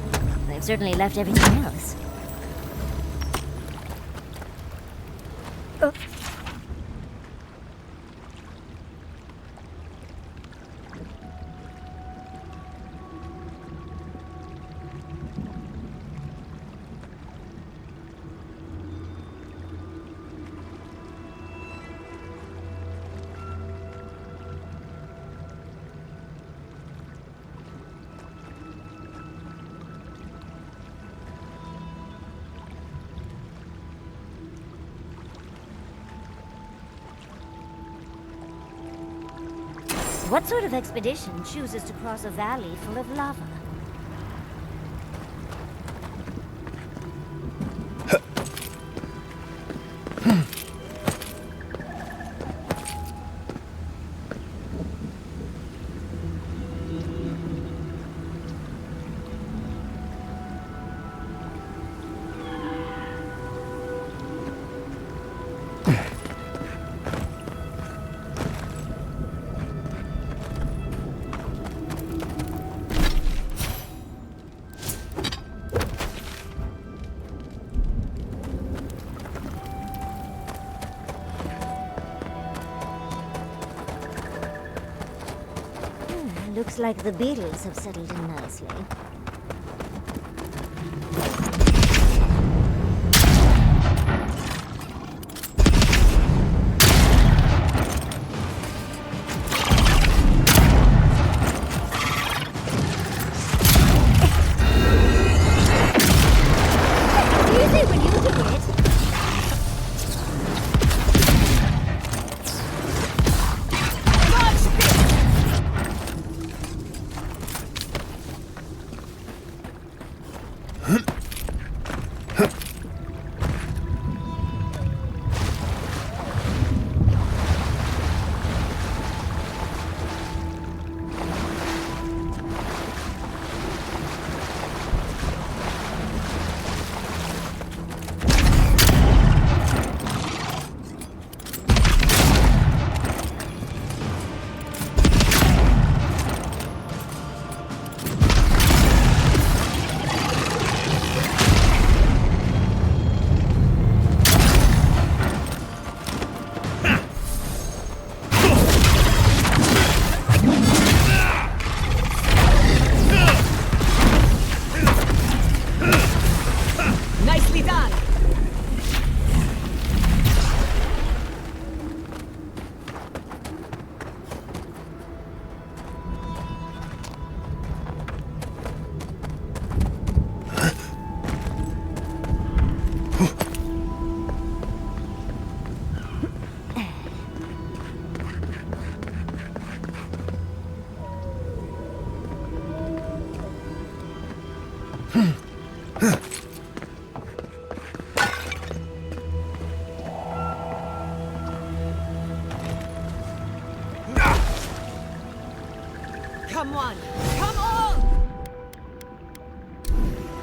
They've certainly left everything else. What sort of expedition chooses to cross a valley full of lava? Looks like the beetles have settled in nicely. Come on! Come on!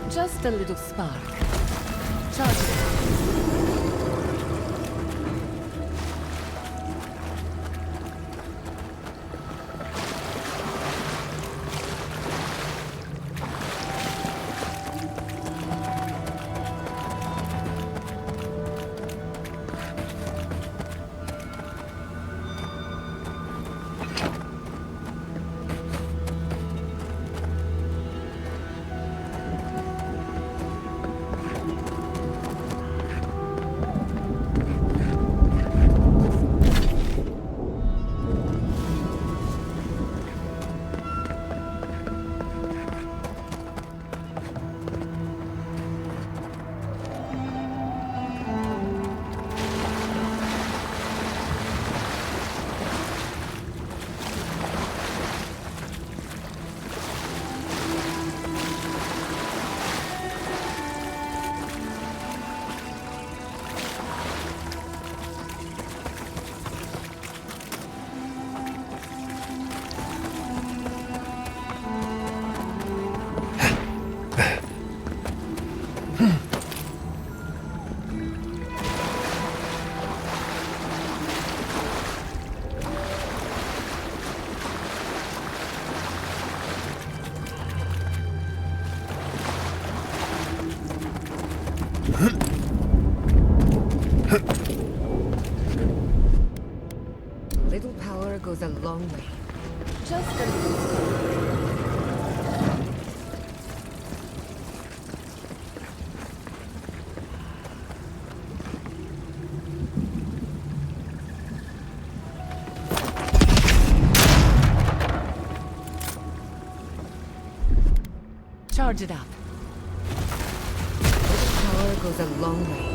Just a little spark. Charge it. Little power goes a long way. Just a little. Charge it up. Little power goes a long way.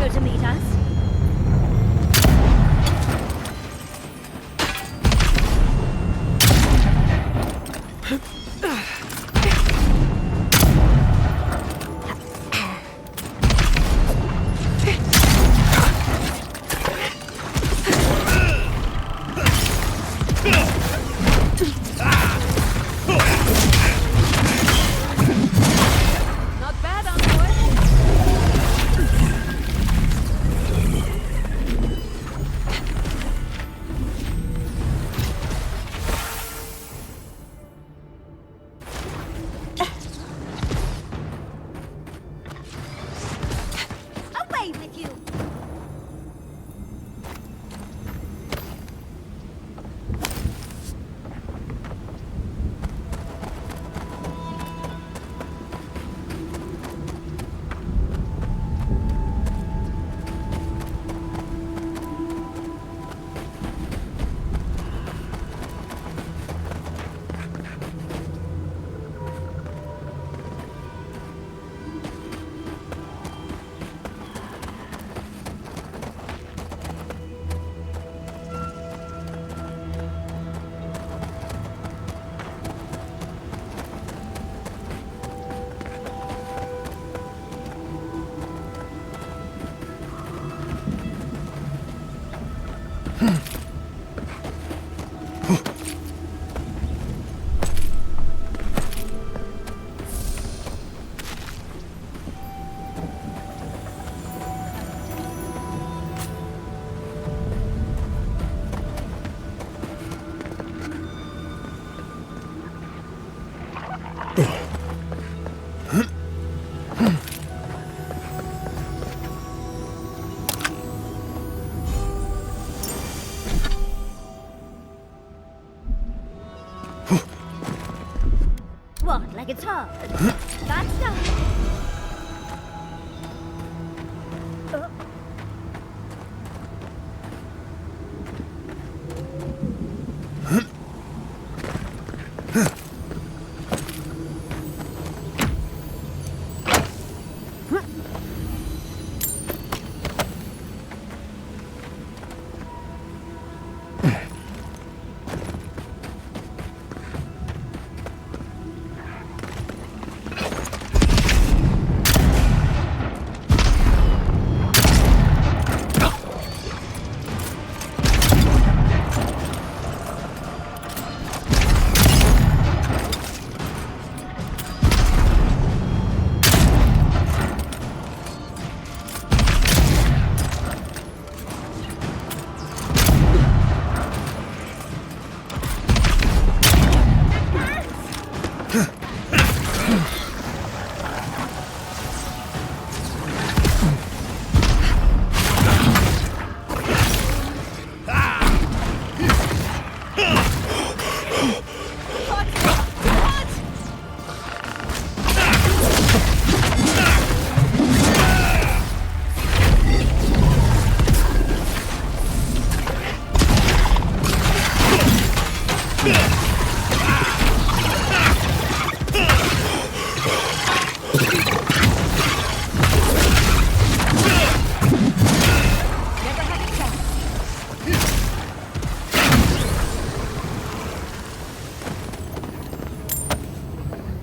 eager to meet us. What, like it's hard? That's not.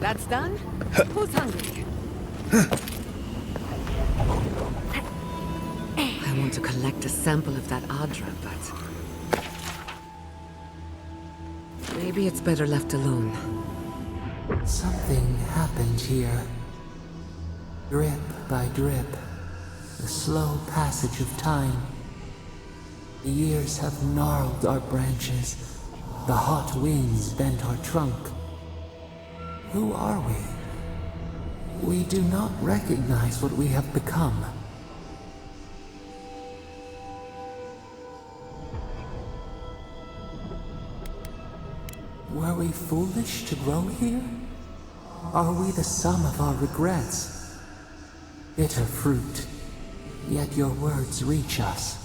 That's done? Who's hungry? I want to collect a sample of that Adra, but maybe it's better left alone. Something happened here. Drip by drip. The slow passage of time. The years have gnarled our branches. The hot winds bent our trunk. Who are we? We do not recognize what we have become. Were we foolish to grow here? Are we the sum of our regrets? Bitter fruit, yet your words reach us.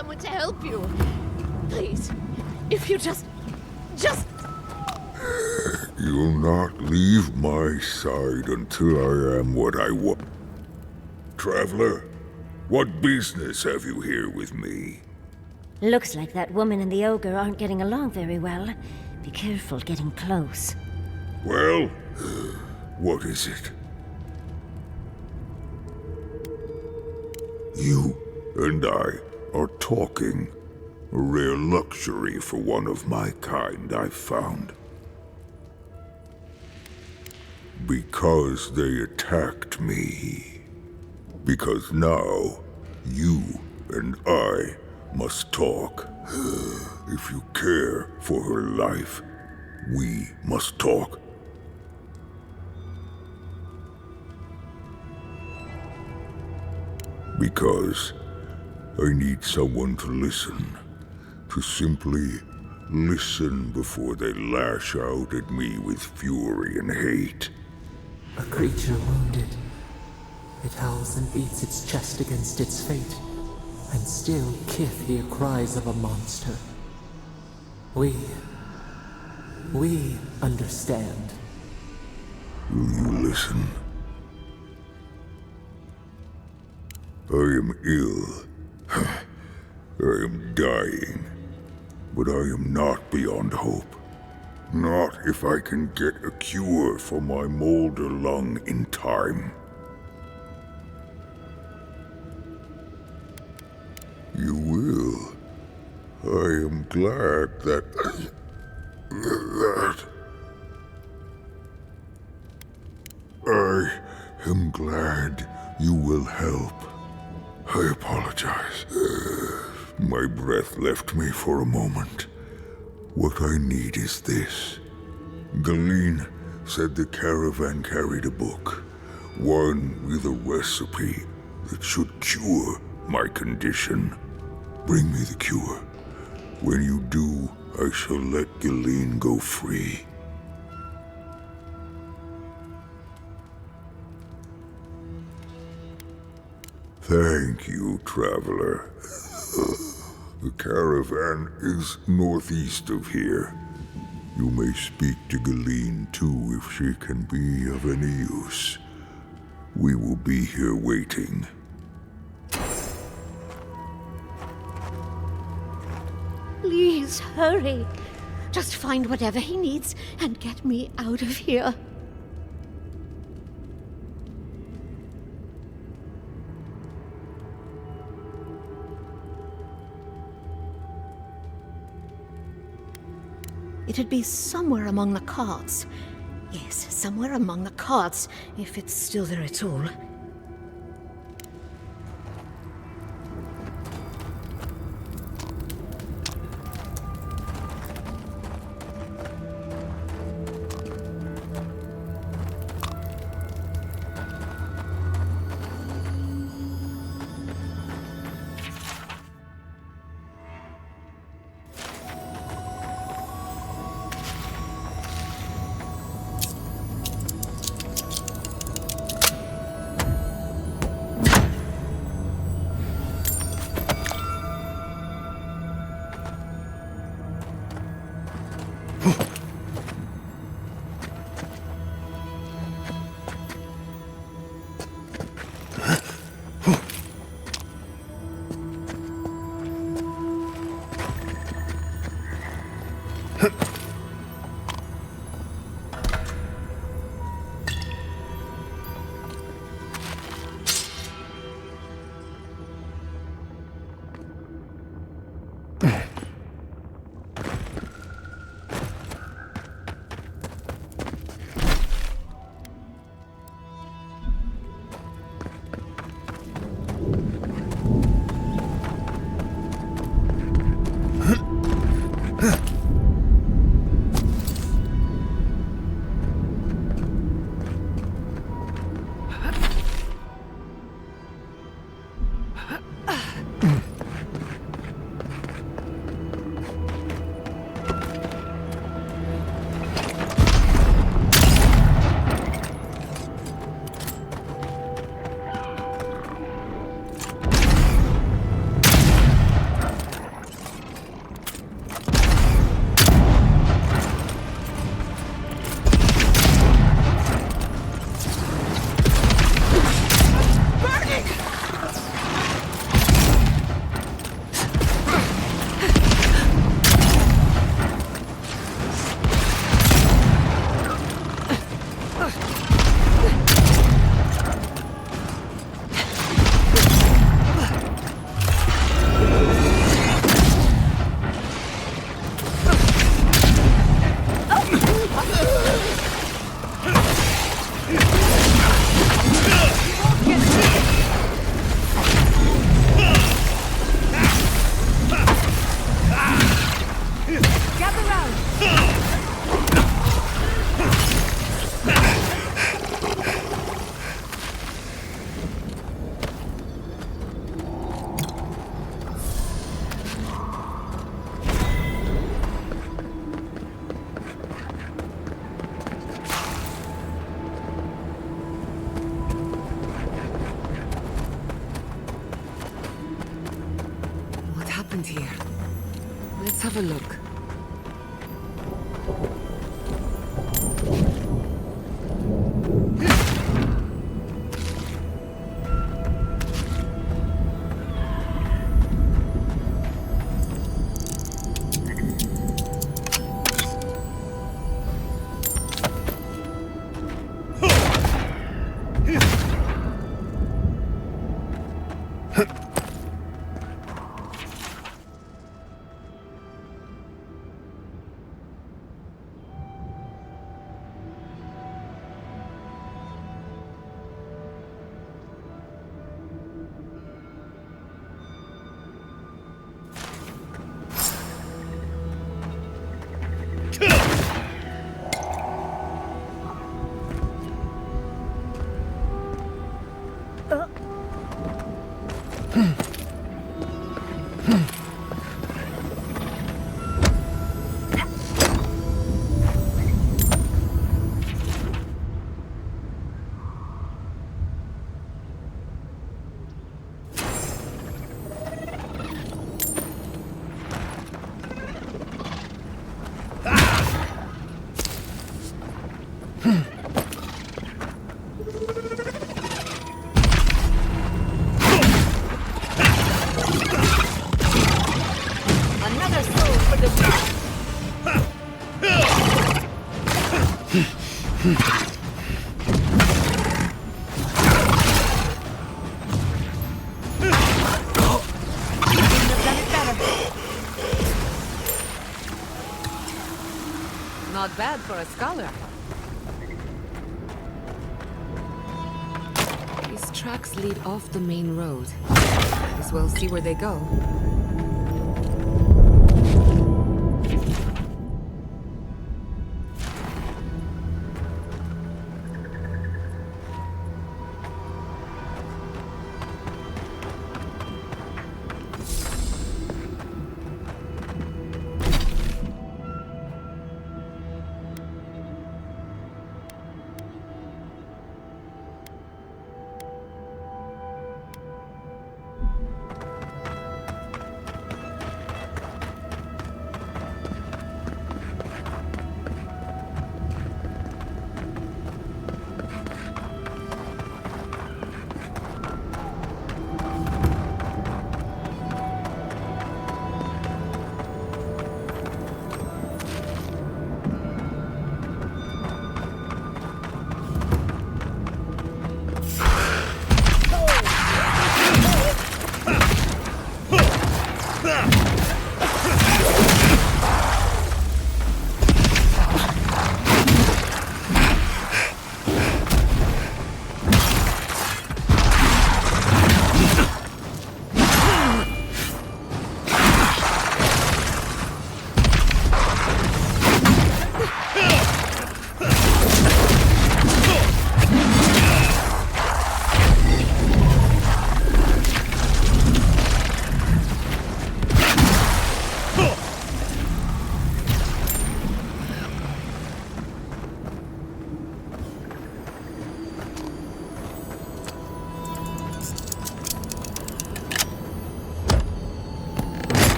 someone to help you. Please, if you just... You'll not leave my side until I am what I want. Traveler, what business have you here with me? Looks like that woman and the ogre aren't getting along very well. Be careful getting close. Well, what is it? You and I are talking. A rare luxury for one of my kind, I've found. Because they attacked me. Because now, you and I must talk. If you care for her life, we must talk. Because I need someone to listen. To simply listen before they lash out at me with fury and hate. A creature wounded. It howls and beats its chest against its fate, and still kith hear cries of a monster. We understand. Will you listen? I am ill. I am dying. But I am not beyond hope. Not if I can get a cure for my molder lung in time. You will. I am glad that... I am glad you will help. I apologize. My breath left me for a moment. What I need is this. Gilyn said the caravan carried a book. One with a recipe that should cure my condition. Bring me the cure. When you do, I shall let Gilyn go free. Thank you, traveler. The caravan is northeast of here. You may speak to Gilyn too if she can be of any use. We will be here waiting. Please, hurry. Just find whatever he needs and get me out of here. It'd be somewhere among the carts. Yes, somewhere among the carts, if it's still there at all. have a look. Not bad for a scholar. These tracks lead off the main road. Might as well see where they go.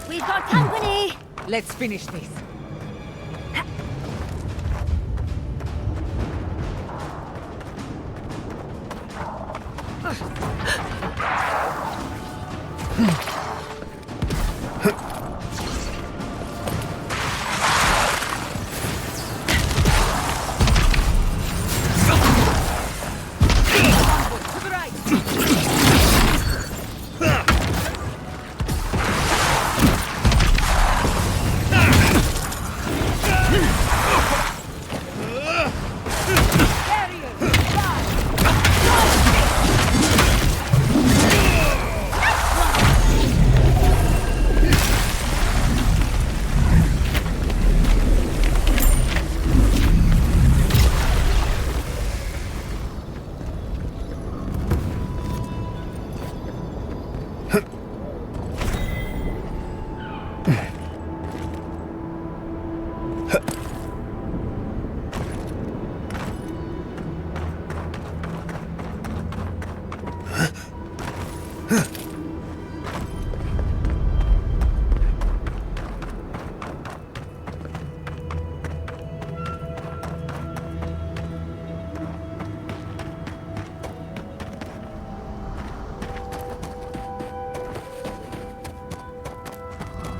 We've got company! Let's finish this. Very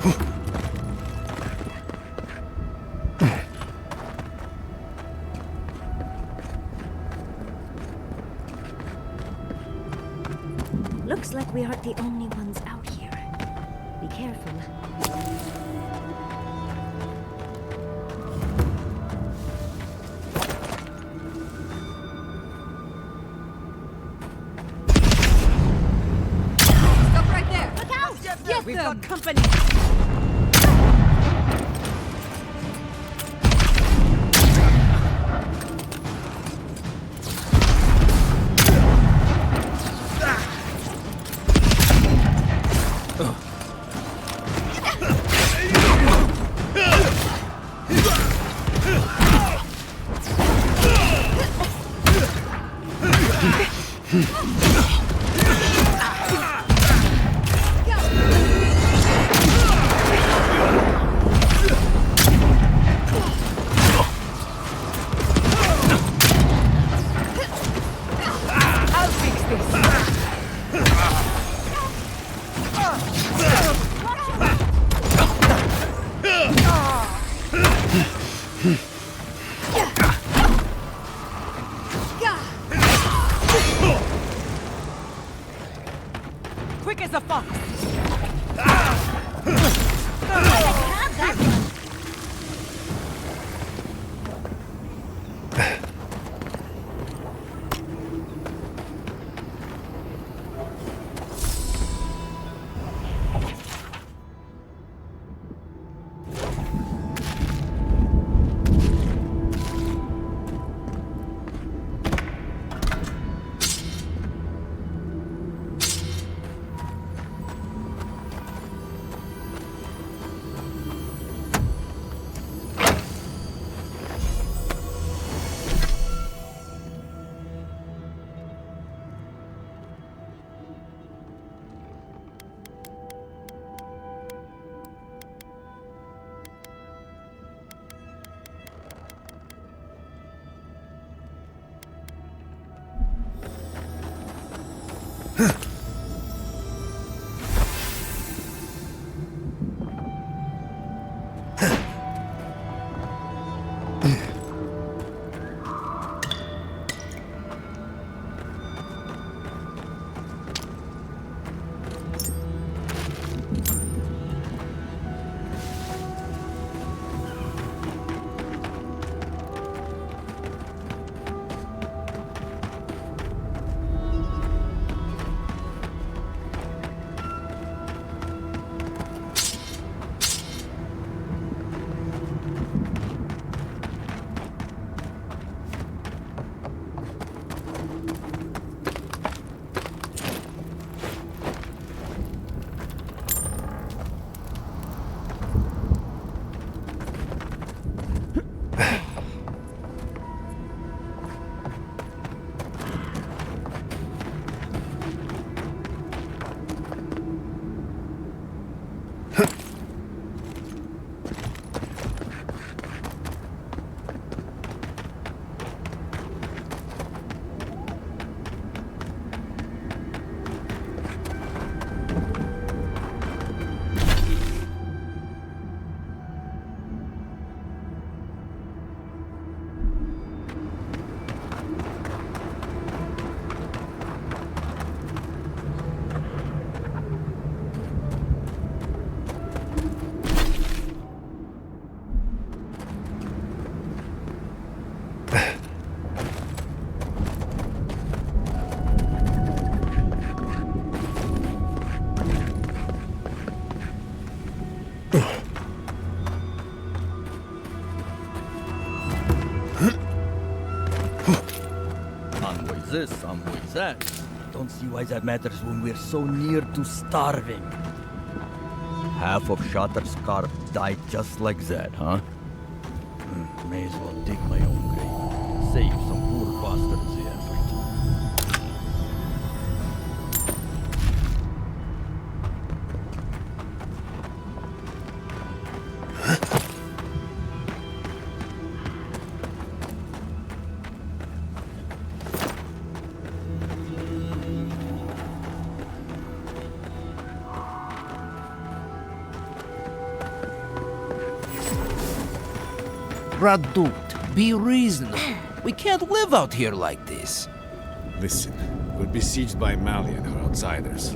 Looks like we aren't the only ones out here. Be careful. Stop right there! Look out! Get We've got company! Quick as a fox! This, some way that. Don't see why that matters when we're so near to starving. Half of Shatterscarp died just like that, huh? May as well dig my own grave. Save some poor bastards the effort. Radut, be reasonable. We can't live out here like this. Listen, we're besieged by Mali and her outsiders.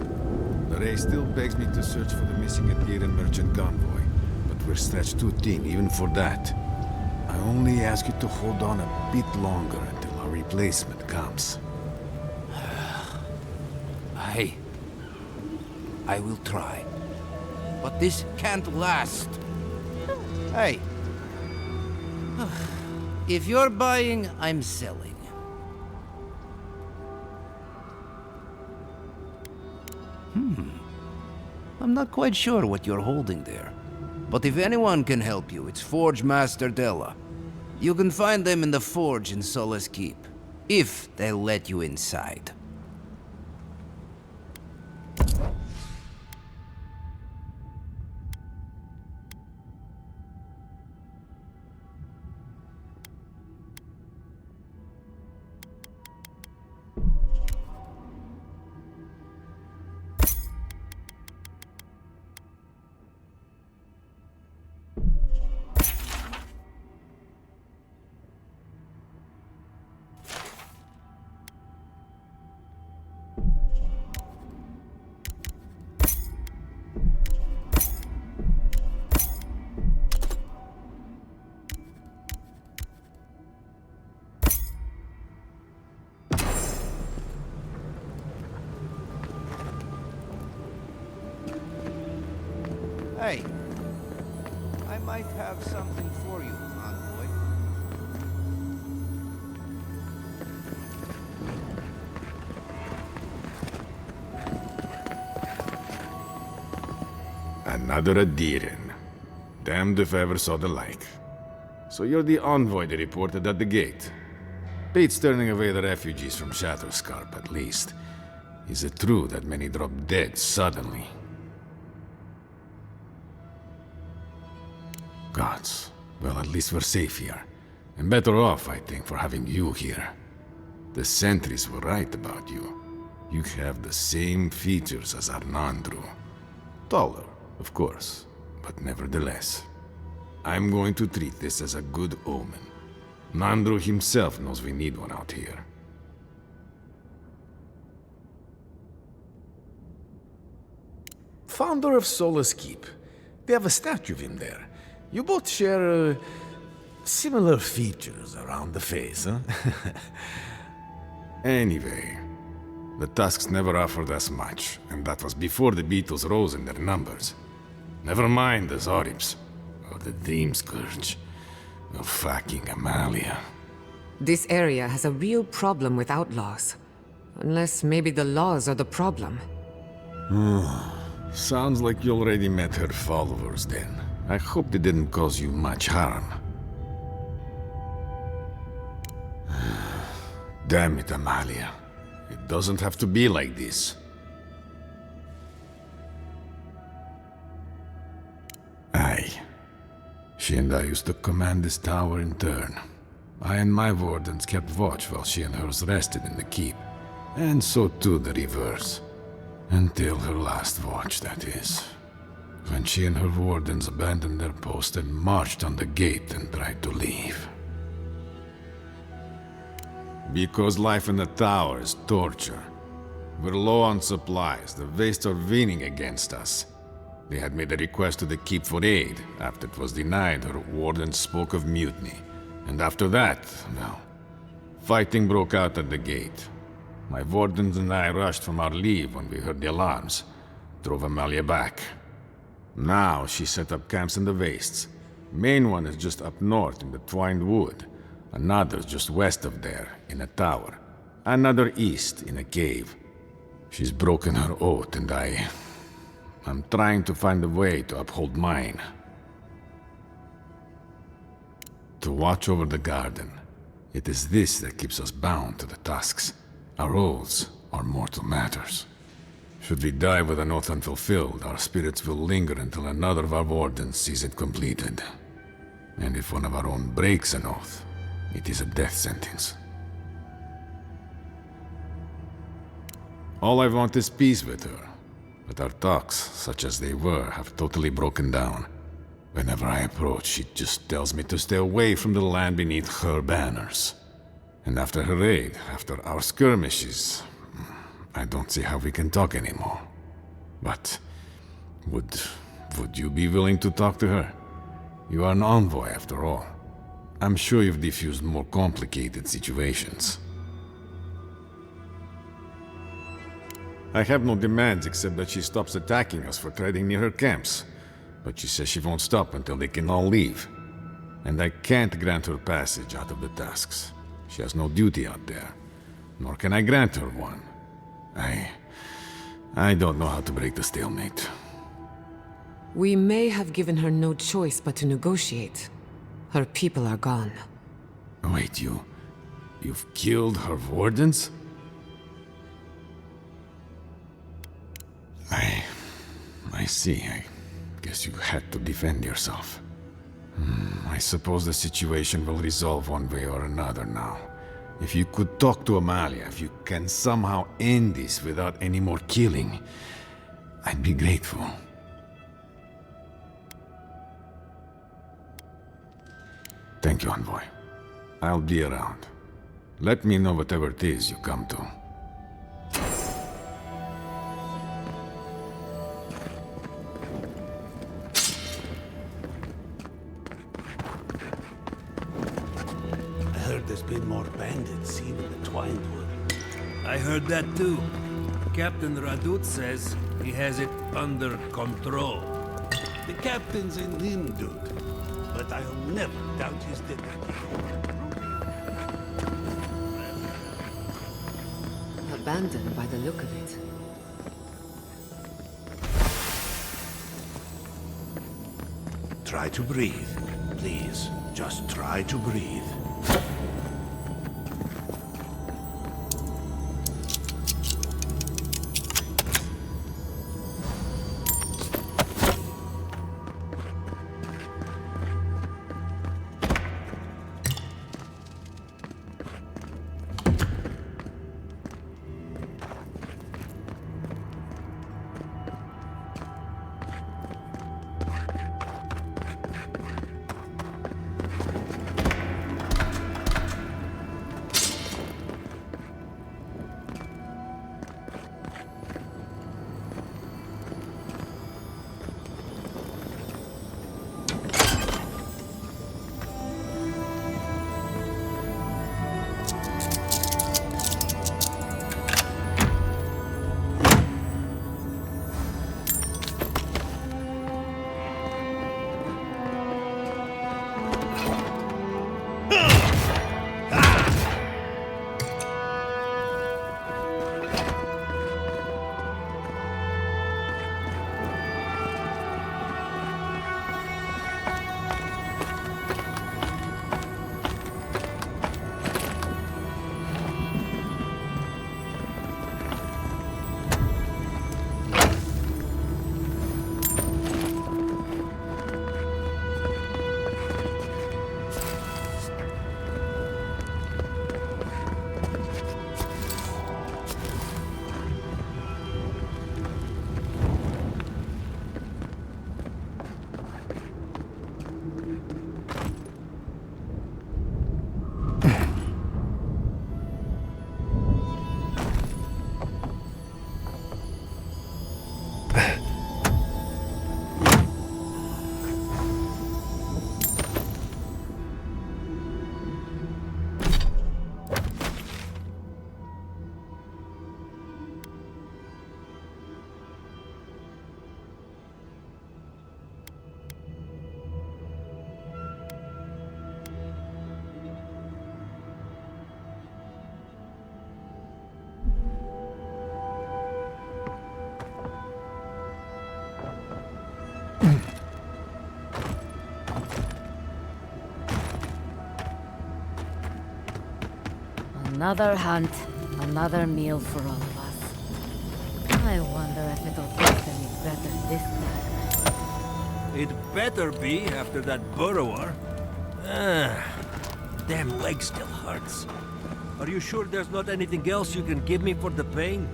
Lerae still begs me to search for the missing Adran merchant convoy, but we're stretched too thin even for that. I only ask you to hold on a bit longer until our replacement comes. I will try. But this can't last. Hey. If you're buying, I'm selling. I'm not quite sure what you're holding there. But if anyone can help you, it's Forge Master Della. You can find them in the forge in Solace Keep, if they'll let you inside. Hey, I might have something for you, envoy. Another Adran. Damned if I ever saw the like. So you're the envoy they reported at the gate. Bates turning away the refugees from Shadowscarp, at least. Is it true that many drop dead suddenly? Gods. Well, at least we're safe here. And better off, I think, for having you here. The sentries were right about you. You have the same features as Arnandru. Taller, of course, but nevertheless. I'm going to treat this as a good omen. Nandru himself knows we need one out here. Founder of Solace Keep. They have a statue of him there. You both share, similar features around the face, huh? Anyway, the Tusks never offered us much, and that was before the Beetles rose in their numbers. Never mind the Zoribs, or the Dream Scourge, or fucking Amalia. This area has a real problem with outlaws. Unless maybe the laws are the problem. Sounds like you already met her followers then. I hope they didn't cause you much harm. Damn it, Amalia. It doesn't have to be like this. Aye. She and I used to command this tower in turn. I and my wardens kept watch while she and hers rested in the keep. And so too the reverse. Until her last watch, that is. When she and her wardens abandoned their post and marched on the gate and tried to leave. Because life in the tower is torture. We're low on supplies, the Wastes are leaning against us. They had made a request to the keep for aid. After it was denied, her wardens spoke of mutiny. And after that, well, fighting broke out at the gate. My wardens and I rushed from our leave when we heard the alarms. Drove Amalia back. Now she set up camps in the Wastes. Main one is just up north in the Twined Wood. Another's just west of there, in a tower. Another east, in a cave. She's broken her oath, and I'm trying to find a way to uphold mine. To watch over the garden. It is this that keeps us bound to the Tusks. Our oaths are mortal matters. Should we die with an oath unfulfilled, our spirits will linger until another of our wardens sees it completed. And if one of our own breaks an oath, it is a death sentence. All I want is peace with her. But our talks, such as they were, have totally broken down. Whenever I approach, she just tells me to stay away from the land beneath her banners. And after her raid, after our skirmishes, I don't see how we can talk anymore. But would you be willing to talk to her? You are an envoy, after all. I'm sure you've diffused more complicated situations. I have no demands except that she stops attacking us for trading near her camps. But she says she won't stop until they can all leave. And I can't grant her passage out of the Tusks. She has no duty out there. Nor can I grant her one. I don't know how to break the stalemate. We may have given her no choice but to negotiate. Her people are gone. Wait, you've killed her wardens? I see. I guess you had to defend yourself. I suppose the situation will resolve one way or another now. If you could talk to Amalia, if you can somehow end this without any more killing, I'd be grateful. Thank you, Envoy. I'll be around. Let me know whatever it is you come to. There's been more bandits seen in the Twinewood. I heard that too. Captain Radut says he has it under control. The captain's in Lindut, but I'll never doubt his dignity. Abandoned by the look of it. Try to breathe. Please, just try to breathe. Another hunt, another meal for all of us. I wonder if it'll taste any better this time. It better be after that burrower. Damn leg still hurts. Are you sure there's not anything else you can give me for the pain?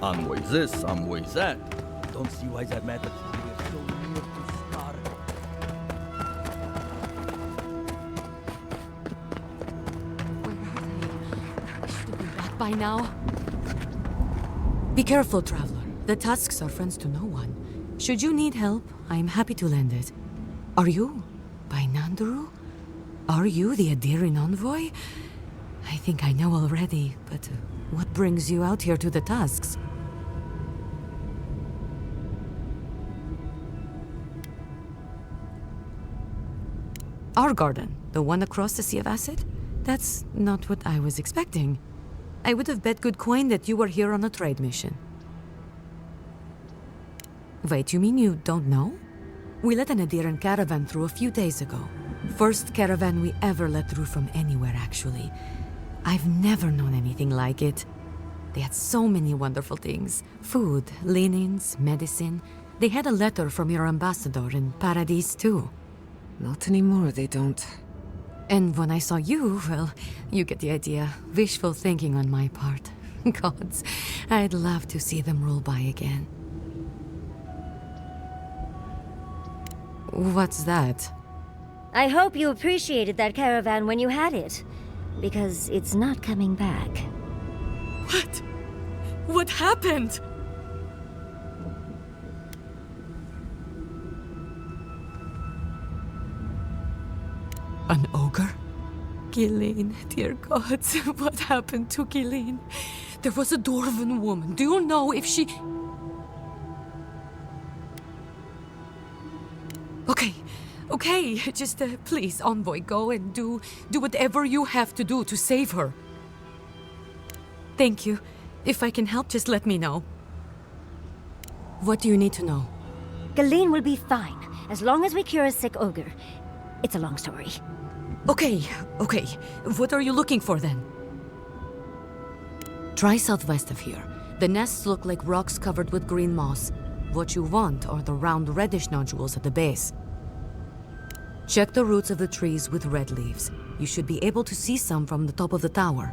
Some way this, some way that. Don't see why that matters when we're so near to starving. Back by now. Be careful, traveler. The Tusks are friends to no one. Should you need help, I am happy to lend it. Are you by Nandru? Are you the Adiran envoy? I think I know already, but what brings you out here to the Tusks? Our garden, the one across the Sea of Acid? That's not what I was expecting. I would have bet good coin that you were here on a trade mission. Wait, you mean you don't know? We let an Adiran caravan through a few days ago. First caravan we ever let through from anywhere, actually. I've never known anything like it. They had so many wonderful things. Food, linens, medicine. They had a letter from your ambassador in Paradise, too. Not anymore, they don't. And when I saw you, well, you get the idea. Wishful thinking on my part. Gods, I'd love to see them roll by again. What's that? I hope you appreciated that caravan when you had it, because it's not coming back. What? What happened? An ogre? Gilleen, dear gods, what happened to Gilleen? There was a dwarven woman. Do you know if she... Okay, just please, envoy, go and do whatever you have to do to save her. Thank you. If I can help, just let me know. What do you need to know? Gilleen will be fine, as long as we cure a sick ogre. It's a long story. Okay. What are you looking for then? Try southwest of here. The nests look like rocks covered with green moss. What you want are the round reddish nodules at the base. Check the roots of the trees with red leaves. You should be able to see some from the top of the tower.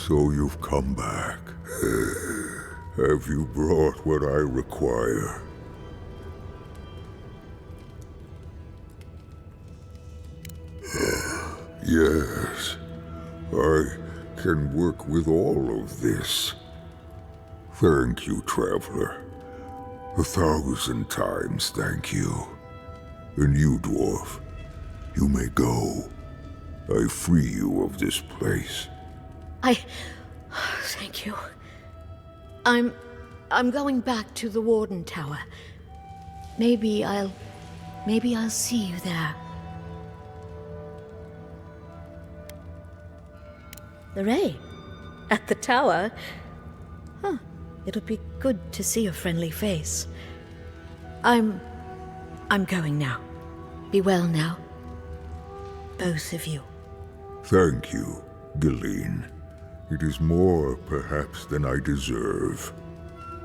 So you've come back. Have you brought what I require? Yes, I can work with all of this. Thank you, Traveler. 1,000 times thank you. And you, Dwarf, you may go. I free you of this place. Thank you. I'm going back to the Warden Tower. Maybe I'll see you there. Lerae? At the tower? Huh. It'll be good to see a friendly face. I'm going now. Be well now. Both of you. Thank you, Gilleen. It is more, perhaps, than I deserve.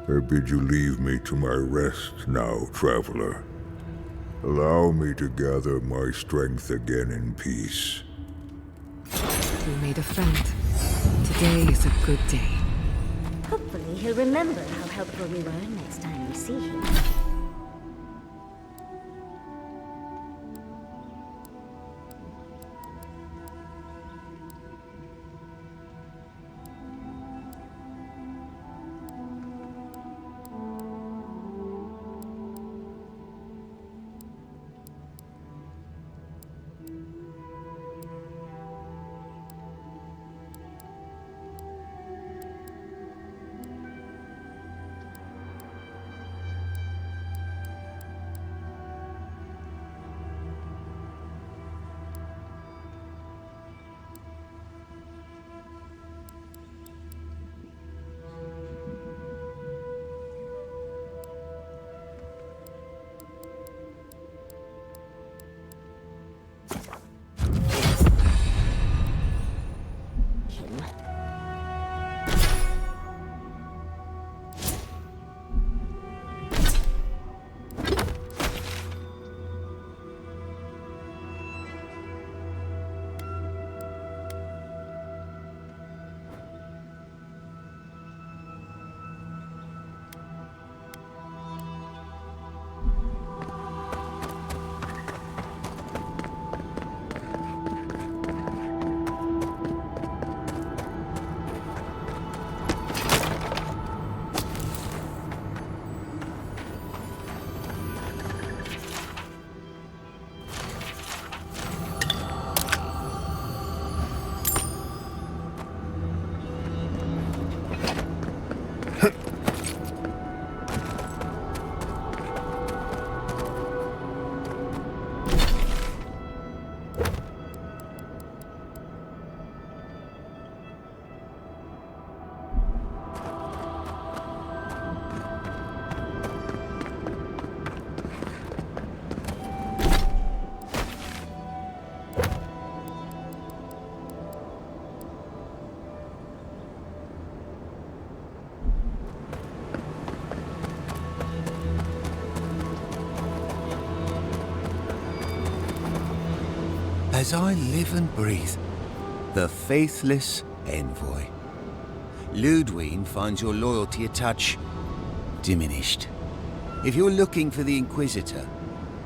I bid you leave me to my rest now, Traveler. Allow me to gather my strength again in peace. We made a friend. Today is a good day. Hopefully he'll remember how helpful we were next time we see him. As I live and breathe, the faithless envoy. Lödwyn finds your loyalty a touch diminished. If you're looking for the Inquisitor,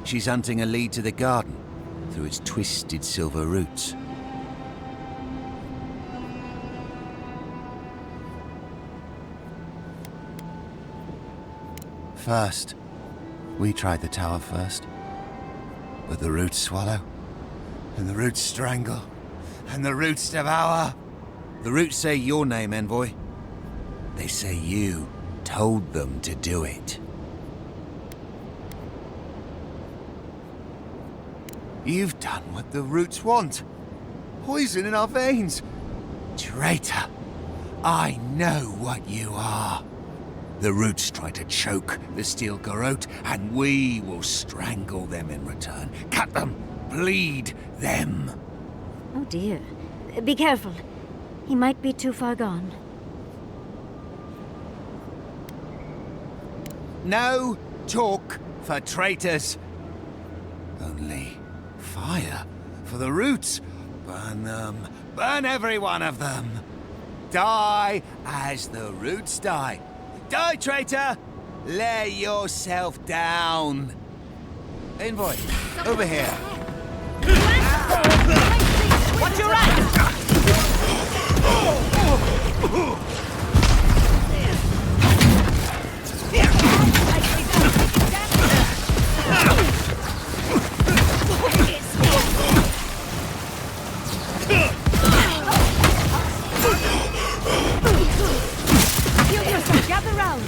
she's hunting a lead to the garden through its twisted silver roots. First, we tried the tower first, but the roots swallow. And the roots strangle, and the roots devour. The roots say your name, envoy. They say you told them to do it. You've done what the roots want. Poison in our veins. Traitor, I know what you are. The roots try to choke the steel garrote, and we will strangle them in return. Cut them. Bleed them. Oh dear. Be careful. He might be too far gone. No talk for traitors. Only fire for the roots. Burn them. Burn every one of them. Die as the roots die. Die, traitor! Lay yourself down. Envoy, over here. Watch your right! Heal yourself, gather round!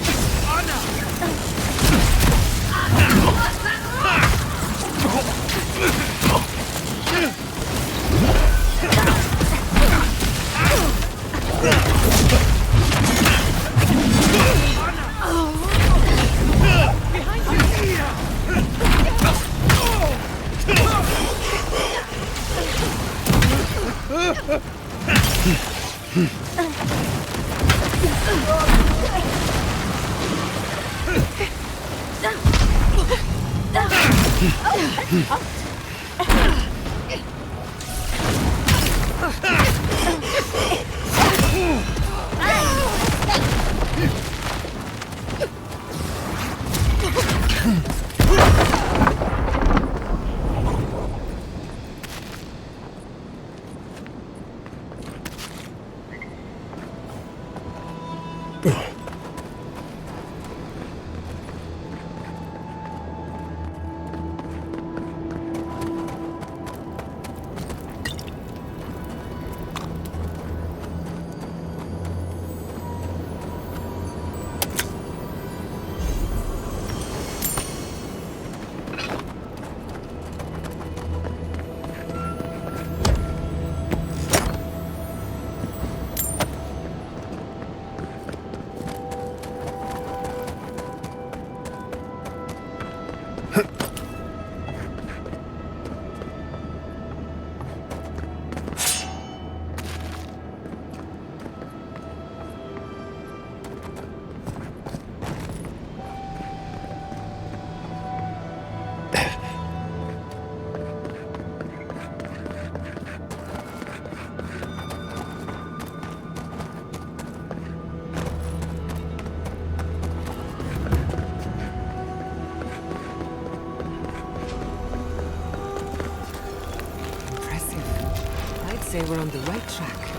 Say we're on the right track.